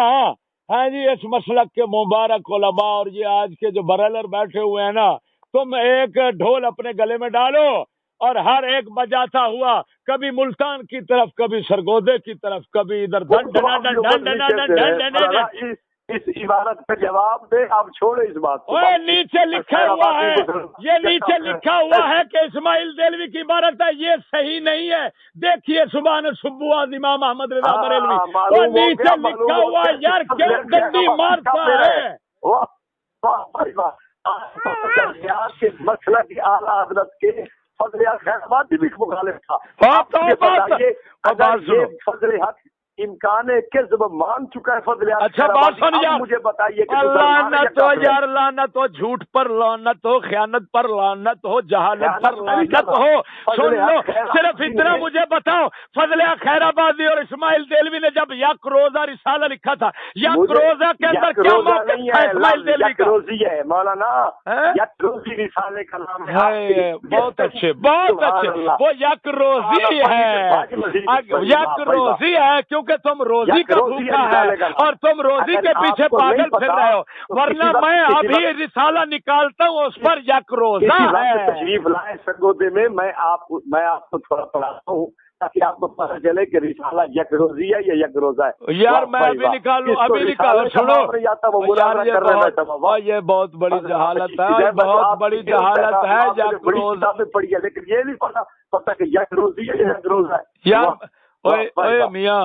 ہاں جی، اس مسلک کے مبارک علماء اور یہ آج کے جو برالر بیٹھے ہوئے ہیں نا، تم ایک ڈھول اپنے گلے میں ڈالو اور ہر ایک بجاتا ہوا، کبھی ملتان کی طرف، کبھی سرگودے کی طرف، کبھی ادھر اس عبارت کا جواب دے. آپ چھوڑے اس بات کو. نیچے لکھا ہوا ہے، یہ نیچے لکھا ہوا ہے کہ اسماعیل دہلوی کی عبارت ہے، یہ صحیح نہیں ہے. دیکھیے سبحان صبح امام احمد رضا بریلوی، وہ نیچے لکھا ہوا ہے. یار کیا گندی مارتا ہے. مسئلہ کی اعلیٰ حضرت کے فضل خیر آبادی بھی مخالف تھا. فضل حق امکان کذب مان چکا ہے. فضل حق اچھا بات سن یار، مجھے بتائیے کہ لعنت ہو یار، لعنت ہو جھوٹ پر، لعنت ہو خیانت پر، لعنت ہو جہالت پر، لعنت ہو. سن لو، صرف اتنا مجھے بتاؤ، فضل خیر آبادی اور اسماعیل دہلوی نے جب یک روزہ رسالہ لکھا تھا، یک روزہ کے اندر کیا موقف تھا اسماعیل دہلوی کا؟ روزی ہے مولانا، یک روزی رسالے کا نام ہے. بہت اچھے بہت اچھے، وہ یک روزی ہے، یک روزی ہے کیونکہ تم روزی کا بھوکا ہے اور تم روزی کے پیچھے پاگل پھر رہے ہو. ورنہ میں ابھی رسالہ نکالتا ہوں، اس پر یک روزہ ہے. تشریف لائے سرگودے میں، میں آپ کو تھوڑا پڑھاتا ہوں تاکہ آپ کو پتہ چلے کہ رسالہ یک روزی ہے یا یک روزہ ہے. یار میں ابھی نکالوں، سنو یہ بہت بڑی جہالت ہے، بہت بڑی جہالت ہے. یک روزہ پڑھی ہے لیکن یہ نہیں پتا کہ یک روزی ہے یا یک روزہ ہے. یار میاں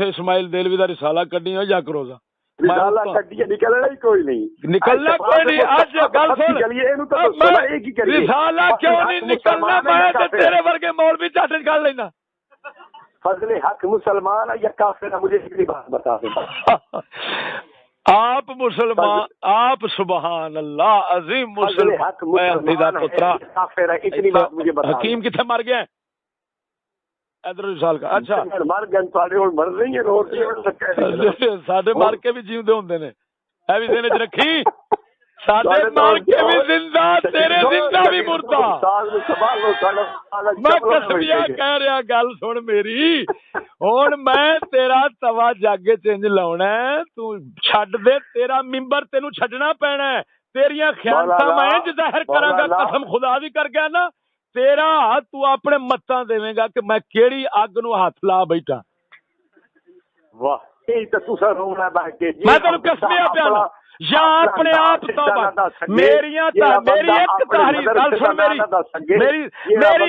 اسماعیل دہلوی دا رسالہ کڈی ہو یک روزہ رسالہ کڈی نکلنا ہی کوئی نہیں، نکلنا کوئی نہیں. اج گل سن، رسالہ کیوں نہیں نکلنا؟ میں تیرے ورگے مولوی جٹ کر لینا. فضل حق مسلمان ہے یا کافر ہے؟ مجھے ایک بات بتا دیں. آپ مسلمان، آپ سبحان اللہ عظیم مسلمان کافر ہے، اتنی بات مجھے بتا. حکیم کتنے مر گئے ادھر سال کا؟ اچھا مر گئے، مر رہی ہیں ساڈے مر کے بھی جیوندے ہوندے نے. اے بھی دینے چ رکھی ساڈے مار کے بھی زندہ تیرے زندہ بھی مردہ. میں قسمیہ کہہ رہا گل سن میری. ہن میں تیرا توا جگ چنج لاونا ہے تو چھڈ دے. تیرا ممبر تینوں چھڈنا پینا ہے. تیریاں خیانتاں میں انج ظاہر کراں گا قسم خدا دی کر گیا نا. تیرا تو اپنے متاں دیویں گا کہ میں کیڑی اگ نو ہاتھ لا بیٹھا. واہ میں تینوں قسمیہ پیانا یا اپنے آپ توبہ. میری ایک تحریر گل سن میری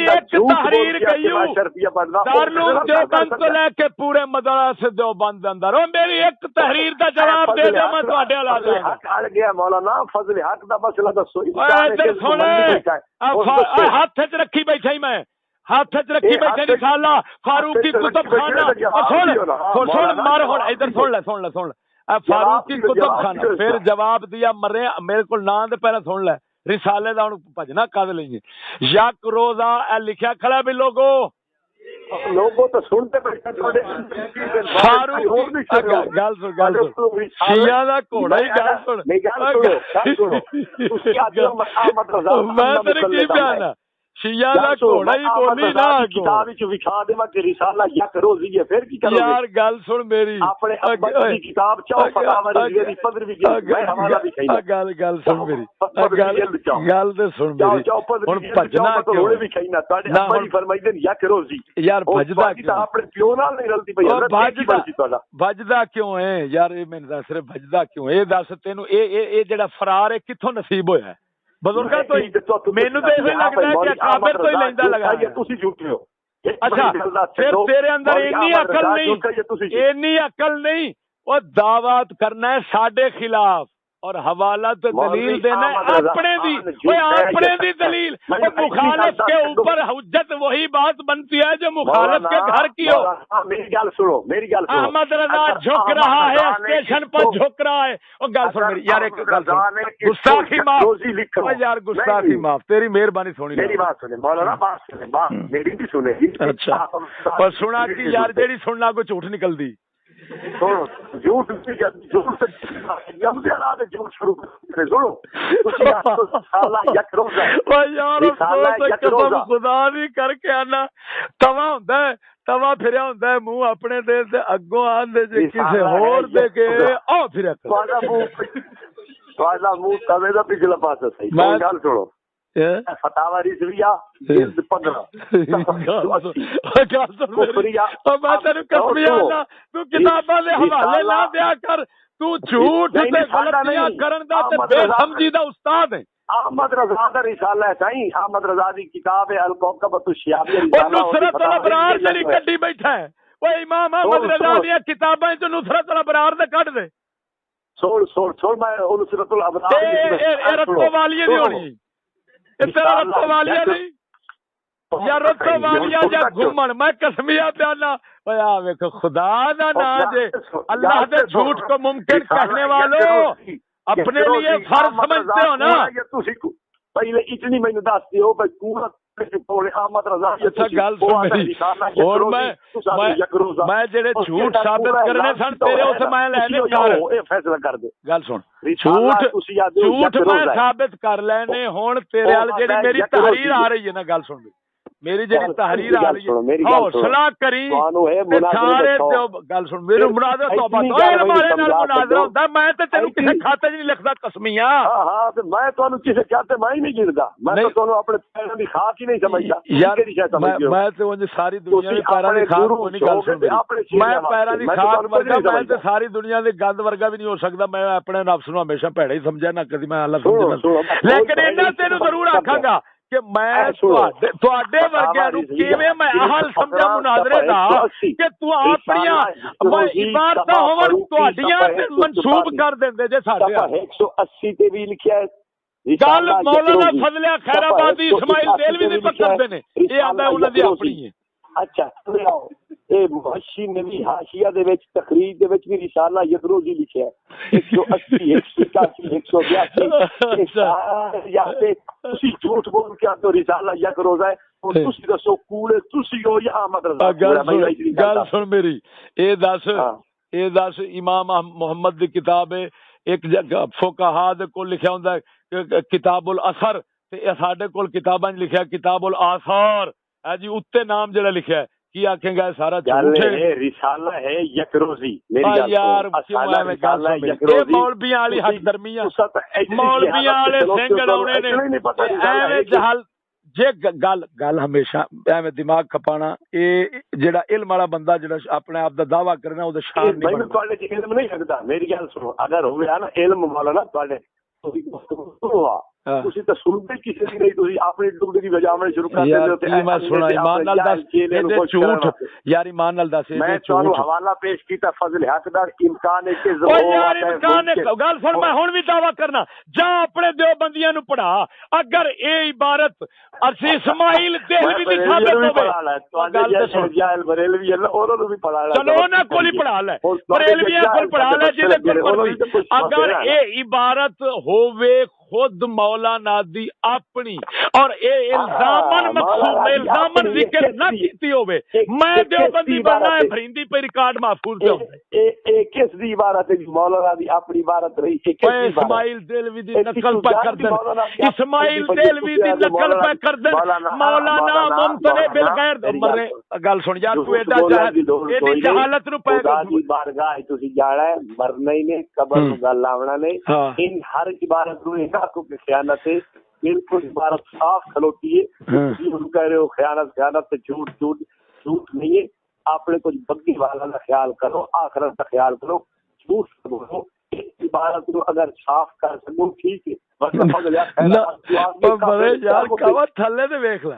ایک تحریر گئی دارالعلوم دیوبند تو لے کے پورے مدرسے دیوبند اندر میری ایک تحریر دا جواب دے دے میں تواڈے ال آ جاواں. حق اڑ گیا مولانا فضل حق دا مسئلہ دسو. ہاتھ وچ رکھی بیٹھا ہی میں ہاتھ وچ رکھی بیٹھے رسالہ فاروقی کتب خانہ. سن مار ہن ادھر سن لے فاروقی کتب خانہ. پھر جواب دیا مرے میرے کو نام دے پہلے سن لے رسالے دا ہن بھجنا کد لیں گے. یک روزہ اے لکھیا کھڑا بھی لوگو تو سنتے بیٹھے فاروق گل سن شیعہ دا گھوڑا ہی گل سن میں تیرے کی بیان شیعہ دا گھوڑا ہی بولی نا کتاب وچ وکھا دے کہ رسالہ یک روزی ہے. پھر کی کرو یار گل سن میری اپنے ابا دی کتاب چاو فتاوی رضویہ دی 15ویں جلد میں حوالہ بھی کھیلا گل سن میری گل تے سن میری. ہن بھجنا کیوں بھی کھینا تواڈے ابا جی فرمائیندے یک روزی یار بھجدا کیوں اپنے پیو نال نہیں رلدی پئی حضرت. بھجدا کیوں ہے یار اے میں دس رہے بھجدا کیوں. اے دس تینوں اے جڑا فرار ہے کتھوں نصیب ہویا ہے بزرگاں تو مینوں تے ایسے لگدا ہے کہ کافر تو ہی لیندا لگا ہے. تسی جھوٹے ہو. اچھا پھر تیرے اندر اینی عقل نہیں وہ دعویٰ کرنا ہے ساڈے خلاف اور حوالہ تو دلیل دینا ہے اپنے دی. اپنے دی دلیل مخالف کے اوپر حجت وہی بات بنتی ہے جو مخالف کے گھر کی ہو. میری گل سنو احمد رضا جھک رہا ہے اسٹیشن پر جھک رہا ہے. اور گل سن میری یار ایک گل سن گستاخی معاف یار گستاخی معاف تیری مہربانی سونی میری بات سنے مولانا بات میری بھی سنے. اچھا اور سنا کہ یار جیڑی سننا کو جھوٹ نکل دی جھوٹ شروع خدا بھی کر کے آنا توا ہوندا ہے توا پھریا ہوندا ہے منہ اپنے دے تے اگوں آندے جے کسے ہور دے کے او پھریا تواڈا منہ توے دا پچھلا پاسا صحیح. میں گل سنو فتاوی رضویہ جلد 15 تو کتاباں دے حوالے نہ دیا کر. تو جھوٹ تے غلطیاں کرن دا تے بے سمجھی دا استاد ہے. احمد رضا دا رسالہ ہے صحیح. احمد رضا دی کتاب ہے الکوكب الشیاب. اور نصرت الابرار جڑی کڈی بیٹھا ہے او امام احمد رضا دی کتاباں چ نصرت الابرار دے کڈ دے. چھوڑ میں نصرت الابرار اے رتو والی دی ہونی تیرا رتو والیا نہیں یا رتو والیا جا گھومن. میں قسمیہ پیانا آ ویکھو خدا دا نام دے اللہ دے جھوٹ کو ممکن کہنے والوں اپنے لیے فرض سمجھتے ہو نا. پہلے اتنی مینوں دس دیو بھائی پورا احمد رضا. اچھا گل سن میری اور میں جڑے جھوٹ ثابت کرنے سن تیرے اس میں لینے اے فیصلہ کر دے. گل سن جھوٹ میں ثابت کر لینے ہن تیرے ال جڑی میری تحریر آ رہی ہے نا گل سن میری جڑی تحریر آ رہی ہے حوصلہ کری سارے گل سن میرے مناظرہ توبہ ہمارے نال مناظرہ ہوندا میں تے تینوں کسے کھاتے نہیں لکھدا قسمیاں. ہاں تے میں تانوں کسے کہتے میں ہی نہیں گردا. میں تو تانوں اپنے پیراں دی خاک ہی نہیں سمجھدا. کیڑی شے سمجھدے میں تے اونج ساری دنیا دی پیراں دی خاک نہیں گل سن میں پیراں دی خاک ورگا میں تے ساری دنیا دے گند ورگا بھی نہیں ہو سکدا. میں اپنے نفس نو ہمیشہ بھڑا ہی سمجھا نہ کدی میں اللہ سمجھنا. لیکن انہاں تینوں ضرور آکھاں گا کہ میں تواڈے ورگے نو کیویں میں اہل سمجھا مناظرے دا کہ تو اپنیاں عبارتاں ہون تواڈیاں تے منسوب کر دیندے جے ساڈے 180 تے بھی لکھیا ہے گل مولانا فضل خیر آبادی اسماعیل دہلوی دی پکڑ دے نے اے آندا انہاں دی اپنی ہے. اچھا اے محشی نبی حاشیہ دے وچ تقریر دے وچ بھی رسالہ یدروزی لکھیا ہے 180 181 182 یا تے تسی جھوٹ بول کے تو رسالہ یک روزہ ہے اور تسی دسو کوڑے تسی ہو یا احمد رضا. گل سن میری اے دس امام محمد دی کتاب ہے ایک فقہا دے کول لکھیا ہوندا ہے کتاب الاثر تے ساڈے کول کتاباں وچ لکھیا کتاب الاثار ہے جی اتنے نام جڑا لکھیا ہے کی آکھیں گا سارا جھوٹ ہے رسالہ ہے یک روزی میری گل یار کیوں ایویں گل اے مولویاں والی حق درمیاں مولویاں والے سنگ لاونے نے ایویں جہل جے گل ہمیشہ ایویں دماغ کھپانا اے جڑا علم والا بندہ جڑا اپنے آپ دا دعویٰ کرنا او دے شان نہیں بندا تواڈے چ علم نہیں لگدا میری گل سنو اگر ہویا نا علم مولانا تواڈے تسی تے سنتے کسی دی نہیں تسی اپنی ڈگری دی وجاونے شروع کر دیندے ہو تے میں سنا ایمان نال دس جھوٹ یار ایمان نال دس میں تانوں حوالہ پیش کیتا فضل حق دا امکان ہے کہ او یار امکان ہے گل سن میں ہن بھی دعویٰ کرنا جا اپنے دیوبندیاں نو پڑھا اگر اے عبارت ارسی اسماعیل دہلوی دی ثابت ہوے گل تے سن جاہل بریلوی ہے انہاں نو بھی پڑھا لے چلو انہاں کول ہی پڑھا لے بریلویاں کول پڑھا لے جے کول اگر اے عبارت ہووے خود مولانا دی اپنی اور اے الزامن مقصود الزامن ذکر نہ کیتی ہوے میں دیوبندی بننا ہے بھریندی پہ ریکارڈ محفوظ پہ ہوندا اے کس دی عبارت ہے مولانا دی اپنی عبارت رہی ہے کہ اسماعیل دہلوی دی نقل پہ کر دیں اسماعیل دہلوی دی نقل پہ کر دیں مولانا ممتنع بالغیر مرے گل سن یار تو ایڈی جہالت نو پے خدا دی بارگاہ تسی جانا ہے مرنا ہی نے قبر نو گل لاونا نہیں ان ہر عبارت نو کو خیانت ہے بالکل عبارت صاف کھلوتی ہے کہہ رہے ہو خیانت سے جھوٹ نہیں ہے آپ نے کچھ بگی والا کا خیال کرو آخرت کا خیال کرو جھوٹ بولو عبارت کو اگر صاف کر سکوں ٹھیک ہے تھلے تے ویکھ لے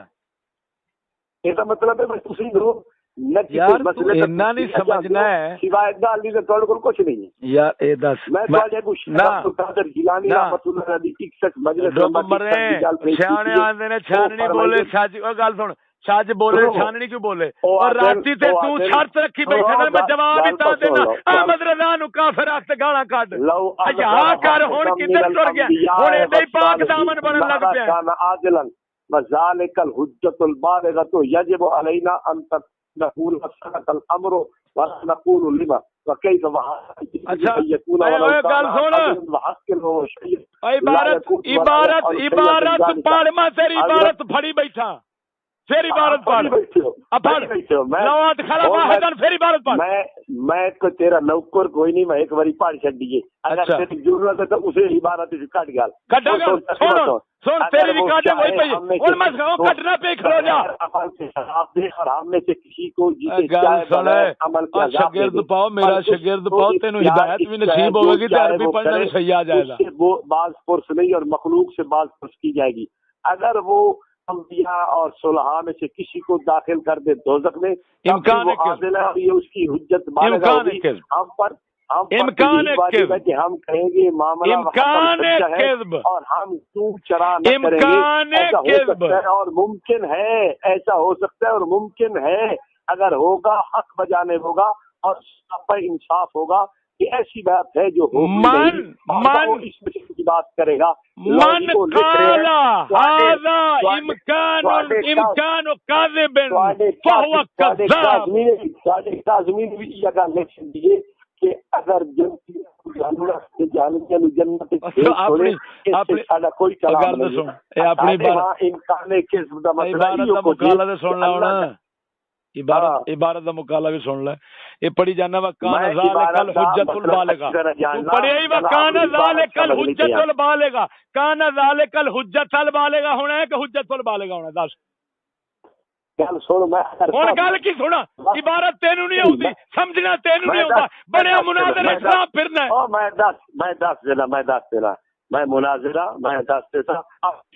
یہ مطلب ہے تسی نو یار اتنا نہیں سمجھنا ہے سوائے گل دی تے تواڈے کول کچھ نہیں ہے یار اے دس میں تواڈے کو قادر جیلانی رحمتہ اللہ دی 61 مجلس مرے چھانے آندے نے چھاننی بولے سچ او گل سن سچ بولے چھاننی کیوں بولے اور راتی تے تو شرط رکھی بیٹھے نا میں جواب ہی تا دینا احمد رضا نو کافر واسطے گالاں کڈ یا کر ہن کدھر ٹر گیا ہن ایڈے پاک دامن بنن لگ پیا عادلن وذالک الحجۃ البالغۃ یجب علینا ان نقول صدق الامر ونقول لما وكيف اچھا گل سن عبارت پڑھ میں تیری عبارت پھڑی بیٹھا پھر عبارت پڑھ لوات کھڑا واحدن پھر عبارت پڑھ میں کو تیرا نوکر کوئی نہیں میں ایک باری پڑھ چھڈیے اگر تیری ضرورت ہے تو اسے عبارت کٹ گل کٹا گل سن تیری ریکارڈنگ وہی پئی اور میں کٹنا پہ کھڑو جا آپ دیکھ حرام میں سے کسی کو گل سن شاگرد پاؤ میرا شاگرد پاؤ تینوں ہدایت بھی نصیب ہوگی تے عربی پڑھنا بھی صحیح آ جائے گا وہ بعض پرس نہیں اور مخلوق سے بعض پرس کی جائے گی اگر وہ انبیاء اور صلحاء میں سے کسی کو داخل کر دے دوزخ میں امکان ہے اس کی حجت بالغ ہوگی ہم پر امکان کہ ہم کہیں گے معاملہ امکان کذب اور ہم تو چرا نہ کریں گے اور ممکن ہے ایسا ہو سکتا ہے اور ممکن ہے اگر ہوگا حق بجانے ہوگا اور انصاف ہوگا کہ ایسی بات ہے جو من اس کی بات کرے گا من قالا هذا امکان کاذب فهو کذاب ساڈے کاظمین بھی یہ گل لکھ دیے کہ اگر جنت ساڈا کوئی کلام نہیں اپنی امکان کذب دا مطلب سن لا عبارت دا مقالہ بھی سن لے یہ پڑھی جانا وا کان ذالک الحجۃ البالغہ تو پڑھی ای وا کان ذالک الحجۃ البالغہ کان ذالک الحجۃ البالغہ ہونا ہے کہ حجۃ البالغہ ہونا دس گل سن میں ہن گل کی سنا عبارت تینوں نہیں ہوندی سمجھنا تینوں نہیں ہوندا بڑے مناظر اسلام پھرنا ہے او میں دس دینا میں مناظرہ میں دس دیتا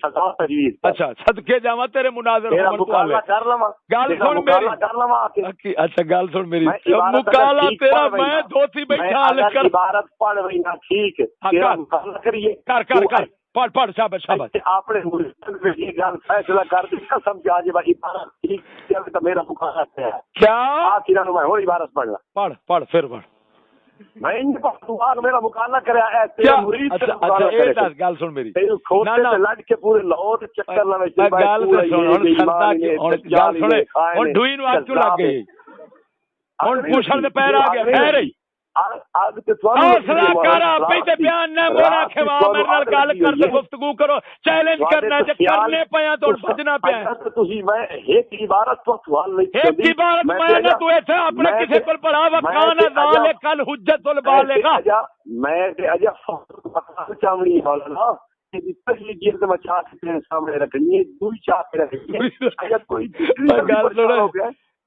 سزا تجویز اچھا صدقے جاواں تیرے مناظر مقابلہ کر لواں گل سن میری کر لواں اچھا گل سن میری مقابلہ تیرا میں دھوتی بیٹھا لکھ کر عبارت پڑھ وہی نا ٹھیک ہے مقابلہ کریے کر پڑھ شاباش آپ نے یہ گل فیصلہ کر دی قسم کہ آج عبارت ٹھیک ہے تو میرا مقابلہ ہے کیا آپ کی میں اور عبارت پڑھنا پڑھ پھر پڑھ میں ان پختوار میرا مقابلہ کریا ہے تیرا مرید اچھا اے دس گل سن میری نا نا لڑ کے پورے لاہور چکر لوے گل سن ہن سردا کی ہن گل سن ہن ڈوئی نو اج لگ گئی ہن پوچھن دے پیر آ گیا خیر اگ تے تھانوں حوصلہ کر اپے تے بیان نہ موڑا کھوا میرے نال گل کر تے گفتگو کرو چیلنج کرنا تے کرنے پیا تو بھجنا پیا تسی میں ایک عبارت تو سوال نہیں ایک عبارت میں نہ تو ایتھے اپنے کسے کول پڑھا وکان ذالک الحجۃ البالغہ میں تے اجا چاوڑی مولانا کہ پہلی جلد میں چاہ کے سامنے رکھنی ہے دوئی چاہ کے رکھنی ہے اگر کوئی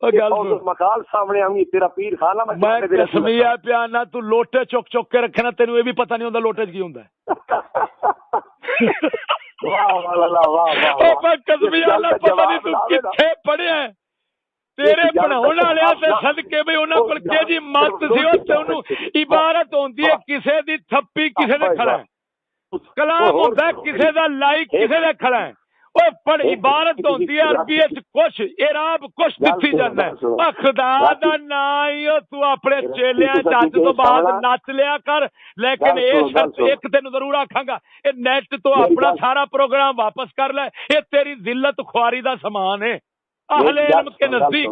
گل سن مقال سامنے آؤں گی تیرا پیر خانہ میں قسمیہ پیا نہ تو لوٹے چک چک کے رکھنا تینوں یہ بھی پتہ نہیں ہوندا لوٹے کی ہوندا ہے قسمیہ نہ پتہ نہیں تو کتھے پڑھیا ہے تیرے پڑھاؤن والے تے صدقے بھی انہاں کول کہ جی مت سی او تے انہوں عبارت ہوندی ہے کسے دی تھپی کسے دے کھڑا ہے کلام ہوندا ہے کسے دا لائک کسے دے کھڑا ہے او پڑھ عبارت ہوندی ہے عربی وچ کچھ اعراب کچھ دتی جاندا ہے خدا دا نام تو اپنے چیلیاں چچ تو بعد نچ لیا کر لیکن اے شرط ایک تینوں ضرور آکھاں گا اے نیٹ تو اپنا سارا پروگرام واپس کر لے اے تیری ذلت خواری دا سامان ہے اہل علم کے نزدیک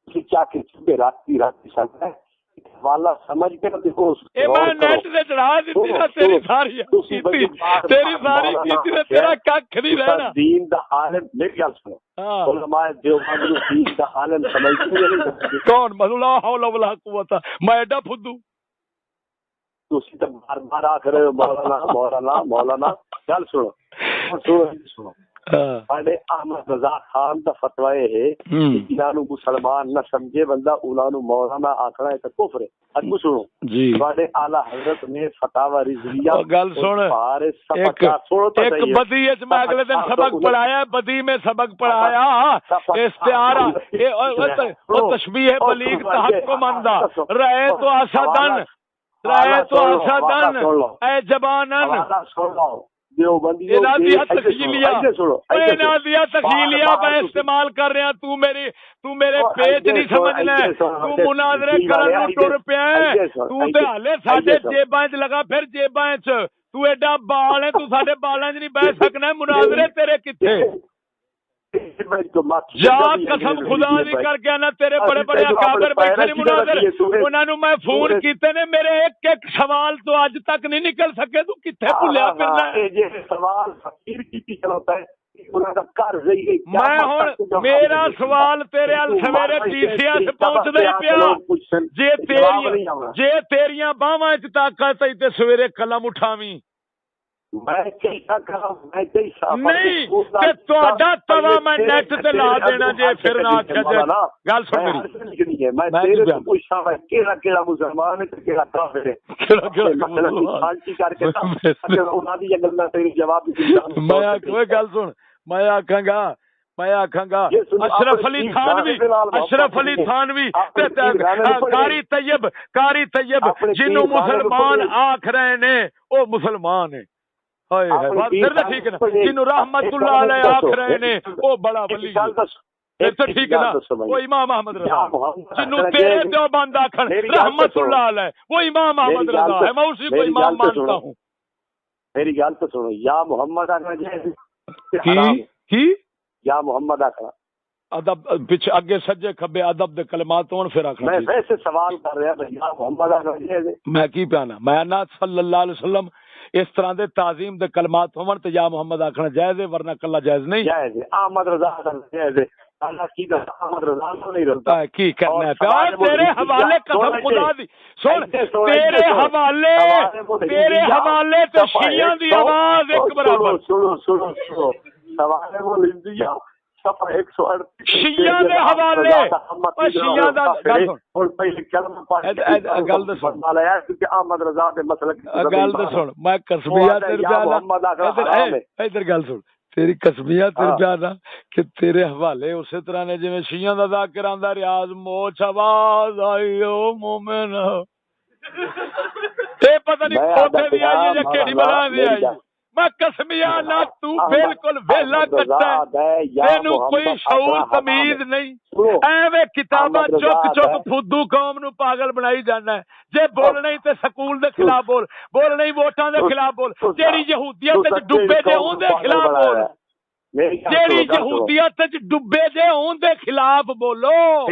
کیا کہ راتی سمجھ ہے والا سمجھ کے دیکھو اے میں نیٹ تے چڑھا دتی نا تیری ساری کیتی تیرا ککھ نہیں رہنا دین دا عالم میری گل سنو علماء دیوبند نو دین دا عالم سمجھتے نہیں کون لا حول ولا قوت میں ایڈا فدو تسی تے بار بار آ رہے ہو مولانا گل سنو ساڈے احمد رضا خان دا فتوی ہے کہ جنہاں نو مسلمان نہ سمجھے بندہ انہاں نو مولانا آکھنا ہے تے کفر ہے اگو سنو جی ساڈے اعلی حضرت نے فتاوی رضویہ گل سن ایک بدی وچ میں اگلے دن سبق پڑھایا بدی میں سبق پڑھایا استعارہ او تشبیہ بلیغ تحکم اندہ رہے تو اسدن اے جبانن تخیلیہ میں استعمال کر رہا تو میرے پیج نہیں سمجھنا تو مناظرے کرن ٹر پیا تو تے ہلے ساڈے جیباں وچ لگا پھر جیباں وچ تو ایڈا بال ہے تو ساڈے بالاں وچ نہیں بیٹھ سکنا مناظرے تیرے کتھے جا قسم خدا دی کر کے نا تیرے بڑے بڑے اکابر بیٹھے نہیں مناظر انہاں نو میں فون کیتے نے میرے ایک سوال تو اج تک نہیں نکل سکے تو کتھے بھولیا پھرنا ہے یہ سوال فقیر کی چلتا ہے میں ہن میرا سوال تیرے ال سویرے ٹی سی ایس پہنچدا ہی پیا جے تیریاں باواں وچ طاقت ہے تے سویرے قلم اٹھاویں نہیں تہاڈا توا میں نیٹ تے لا دینا جے پھر نہ آکھیا جے گل سن میری میں تیرے تو پوچھاں میں کیڑا مسلمان ہے تے کیڑا کافر ہے شانتی کر کے انہاں دی گلاں تیری جواب میں کوئی گل سن میں آکھاں گا اشرف علی تھانوی قاری طیب جنوں مسلمان آکھ رہے نے او مسلمان ہے ٹھیک ہے نا جنوں رحمت اللہ علیہ آکھ رہے نے او بڑا ولی ہے تو ٹھیک ہے نا وہ امام احمد رضا جنوں تیرے دیوبند آکھن رحمت اللہ علیہ وہ امام احمد رضا ہے میں اسی کو امام مانتا ہوں میری گل تو سنو یا محمد آکھنا کی یا محمد آکھنا ادب پیچھے اگے سجے کھبے ادب دے کلمات ہون پھر آکھنا میں ویسے سوال کر رہا ہوں یا محمد آکھنا میں کی پیانا میں نا صلی اللہ علیہ وسلم اس طرح دے تعظیم دے کلمات ہون تے یا محمد آکھنا جائز ہے ورنہ کلا جائز نہیں جائز ہے احمد رضا جائز ہے اللہ کی احمد رضا نہیں رہتا کی کرنا ہے پیار تیرے حوالے قسم خدا دی سن تیرے حوالے تے شیعہ دی آواز ایک برابر سنو سوال ہے وہ لندیا شیعہ دے حوالے شیعہ دا اور پہلے کلمہ پڑھ گل دے سن مالا کہ احمد رضا دے مسلک گل دے سن میں قسمیہ تیرے پیانا ادھر گل سن تیری قسمیہ تیرے پیانا کہ تیرے حوالے اسی طرح نے جویں شیعہ دا ذاکر آندا ریاض موچ آواز آئی او مومن اے پتہ نہیں کھوتے دی آئی یا کیڑی بلا دی آئی میں قسمیہ نہ تو بالکل ویلا کٹا تینو کوئی شعور تمیز نہیں ایویں کتاباں چک فدو قوم نو پاگل بنائی جانا ہے جے بولنا ہی تے سکول دے خلاف بولنا ہی ووٹاں دے خلاف بول تیری یہودیت وچ ڈوبے دے اون دے خلاف بول تیری یہودیت وچ ڈوبے دے اون دے خلاف بولو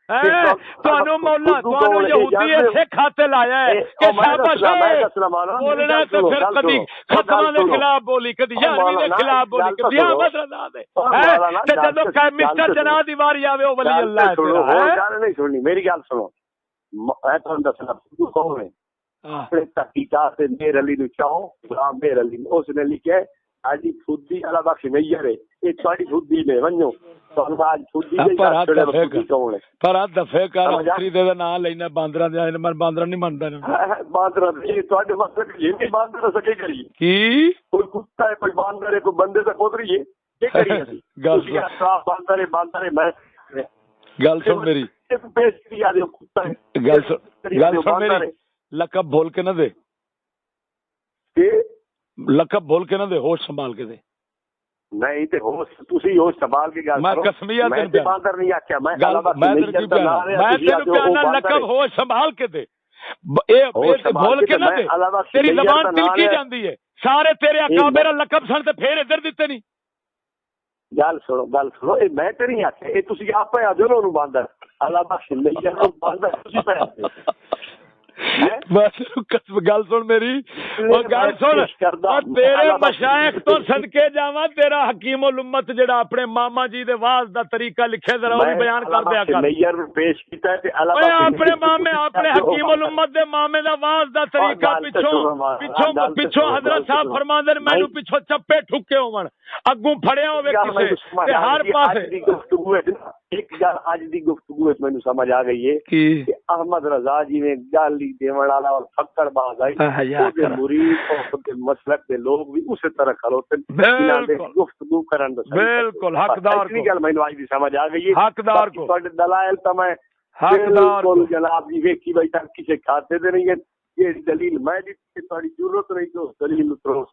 ਤੁਹਾਨੂੰ ਮੌਲਾ ਤੁਹਾਨੂੰ ਯਹੂਦੀ ਇਸੇ ਖਾਤੇ ਲਾਇਆ ਹੈ ਕਿ ਸ਼ਾਬਾਸ਼ ਬੋਲਣਾ ਤੇ ਫਿਰ ਕਦੀ ਖਤਮਾਂ ਦੇ ਖਿਲਾਫ ਬੋਲੀ, ਕਦੀ ਯਾਰਵੀਂ ਦੇ ਖਿਲਾਫ ਬੋਲੀ, ਕਦੀ ਅਹਿਮਦ ਰਜ਼ਾ ਦੇ ਤੇ ਜਦੋਂ ਮਿਸਟਰ ਜਨਾਹ ਦੀ ਵਾਰੀ ਆਵੇ ਉਹ ਵਲੀ ਅੱਲਾਹ ਹੈ। ਗੱਲ ਨਹੀਂ ਸੁਣਨੀ, ਮੇਰੀ ਗੱਲ ਸੁਣੋ। ਮੈਂ ਤੁਹਾਨੂੰ ਦੱਸਣਾ ਤੂੰ ਕੌਣ ਹੈ। ਆਪਣੇ ਤਹਿਕੀਕਾਤ ਤੇ ਮੇਰ ਅਲੀ ਨੂੰ ਚਾਹੋ, ਗੁਲਾਮ ਮੇਰ ਅਲੀ ਨੇ ਉਸ ਨੇ ਲਿਖਿਆ ਆਜੀ ਖੁਦੀ ਅਲਾ ਬਖਸ਼ ਮੈਯਰ ਹੈ, ਇਹ ਤੁਹਾਡੀ ਖੁਦੀ ਨੇ ਵੰਜੋ ਤੁਹਾਨੂੰ ਅੱਜ ਖੁਦੀ ਦੇ ਕੌਣ ਹੈ। ਪਰ ਆ ਦਫੇ ਕਰ ਅੰਤਰੀ ਦੇ ਨਾਂ ਲੈਣਾ ਬਾਂਦਰਾਂ ਦੇ, ਮੈਂ ਬਾਂਦਰਾਂ ਨਹੀਂ ਮੰਨਦਾ ਬਾਂਦਰਾਂ ਦੇ ਤੁਹਾਡੇ ਮਸਲਕ ਇਹ ਨਹੀਂ ਬਾਂਦਰ ਸਕੇ ਕਰੀ ਕੀ ਕੋਈ ਕੁੱਤਾ ਹੈ, ਕੋਈ ਬਾਂਦਰ ਹੈ, ਕੋਈ ਬੰਦੇ ਦਾ ਕੋਤਰੀ ਹੈ, ਕੀ ਕਰੀਏ ਅਸੀਂ ਤੁਸੀਂ ਸਾਫ ਬਾਂਦਰ ਹੈ ਮੈਂ ਗੱਲ ਸੁਣ ਮੇਰੀ ਗੱਲ ਸੁਣ ਮੇਰੀ ਲਕਬ ਬੋਲ ਕੇ ਨਾ ਦੇ, ਲਕਬ ਬੋਲ ਕੇ ਨਾ ਦੇ, ਹੋਸ਼ ਸੰਭਾਲ ਕੇ ਦੇ। ਨਹੀਂ ਤੇ ਹੋਸ਼ ਤੁਸੀਂ ਹੋਸ਼ ਸੰਭਾਲ ਕੇ ਗੱਲ ਮੈਂ ਕਸਮੀਆ ਮੈਂ ਤੇ ਬਾਂਦਰ ਨਹੀਂ ਆਖਿਆ, ਮੈਂ ਤੈਨੂੰ ਕਹਿਣਾ ਲਕਬ ਹੋਸ਼ ਸੰਭਾਲ ਕੇ ਦੇ, ਇਹ ਬੋਲ ਕੇ ਨਾ ਦੇ, ਤੇਰੀ ਜ਼ਬਾਨ ਤਿਲਕੀ ਜਾਂਦੀ ਹੈ। ਸਾਰੇ ਤੇਰੇ ਅਕਾਬਰ ਲਕਬ ਸਨ ਤੇ ਫੇਰ ਇੱਧਰ ਦਿੱਤੇ ਨਹੀਂ। ਗੱਲ ਸੁਣੋ ਇਹ ਮੈਂ ਤੇ ਨਹੀਂ ਆਖਿਆ, ਇਹ ਤੁਸੀਂ ਆਪੇ ਆ ਜਾਓ ਉਹਨੂੰ ਬਾਂਦਰ ਅੱਲਾ ਬਖਸ਼ ਨਹੀਂ ਬਾਂਦਰ ਤੁਸੀਂ ਪੈ ਬਸ ਗੱਲ ਸੁਣ ਮੇਰੀ, ਉਹ ਗੱਲ ਸੁਣ ਤੇਰੇ ਮਸ਼ਾਇਖ ਤੋਂ ਸਦਕੇ ਜਾਵਾਂ, ਤੇਰਾ ਹਕੀਮ ਉਲ ਉਮਤ ਜਿਹੜਾ ਆਪਣੇ ਮਾਮਾ ਜੀ ਦੇ ਵਾਜ਼ ਦਾ ਤਰੀਕਾ ਲਿਖਿਆ ਜ਼ਰਾ ਉਹ ਵੀ ਬਿਆਨ ਕਰ ਦਿਆ ਕਰ। ਮੇਯਰ ਨੂੰ ਪੇਸ਼ ਕੀਤਾ ਤੇ ਆਪਣੇ ਮਾਮੇ ਆਪਣੇ ਹਕੀਮ ਉਲ ਉਮਤ ਦੇ ਮਾਮੇ ਦਾ ਵਾਜ਼ ਦਾ ਤਰੀਕਾ ਪਿੱਛੋਂ ਹਜ਼ਰਤ ਸਾਹਿਬ ਫਰਮਾਉਂਦੇ ਨੇ ਮੈਨੂੰ ਪਿੱਛੋਂ ਚੱਪੇ ਠੁੱਕੇ ਹੋਵਣ, ਅੱਗੋਂ ਫੜਿਆ ਹੋਵੇ ਕਿਸੇ ਤੇ ਹਰ ਪਾਸੇ। ਇੱਕ ਗੱਲ ਅੱਜ ਦੀ ਗੁਫ਼ਤਗੂ ਵਿੱਚ ਮੈਨੂੰ ਸਮਝ ਆ ਗਈ ਹੈ ਕਿ ਅਹਿਮਦ ਰਜ਼ਾ ਜਿਵੇਂ ਗਾਲੀ ਦੇਵਣ ਵਾਲਾ اور فکر باز آئی مرید مسلک کے لوگ بھی اسی طرح کھلوتے گفتگو کرن دا بالکل حقدار کو گل مینوں اج دی سمجھ آ گئی ہے حقدار کو تواڈے دلائل تے میں حقدار کو جناب جی ویکھی بھائی تک کسے کھاتے دے نہیں ہے یہ دلیل میں دی تواڈی ضرورت نہیں تو دلیل اترو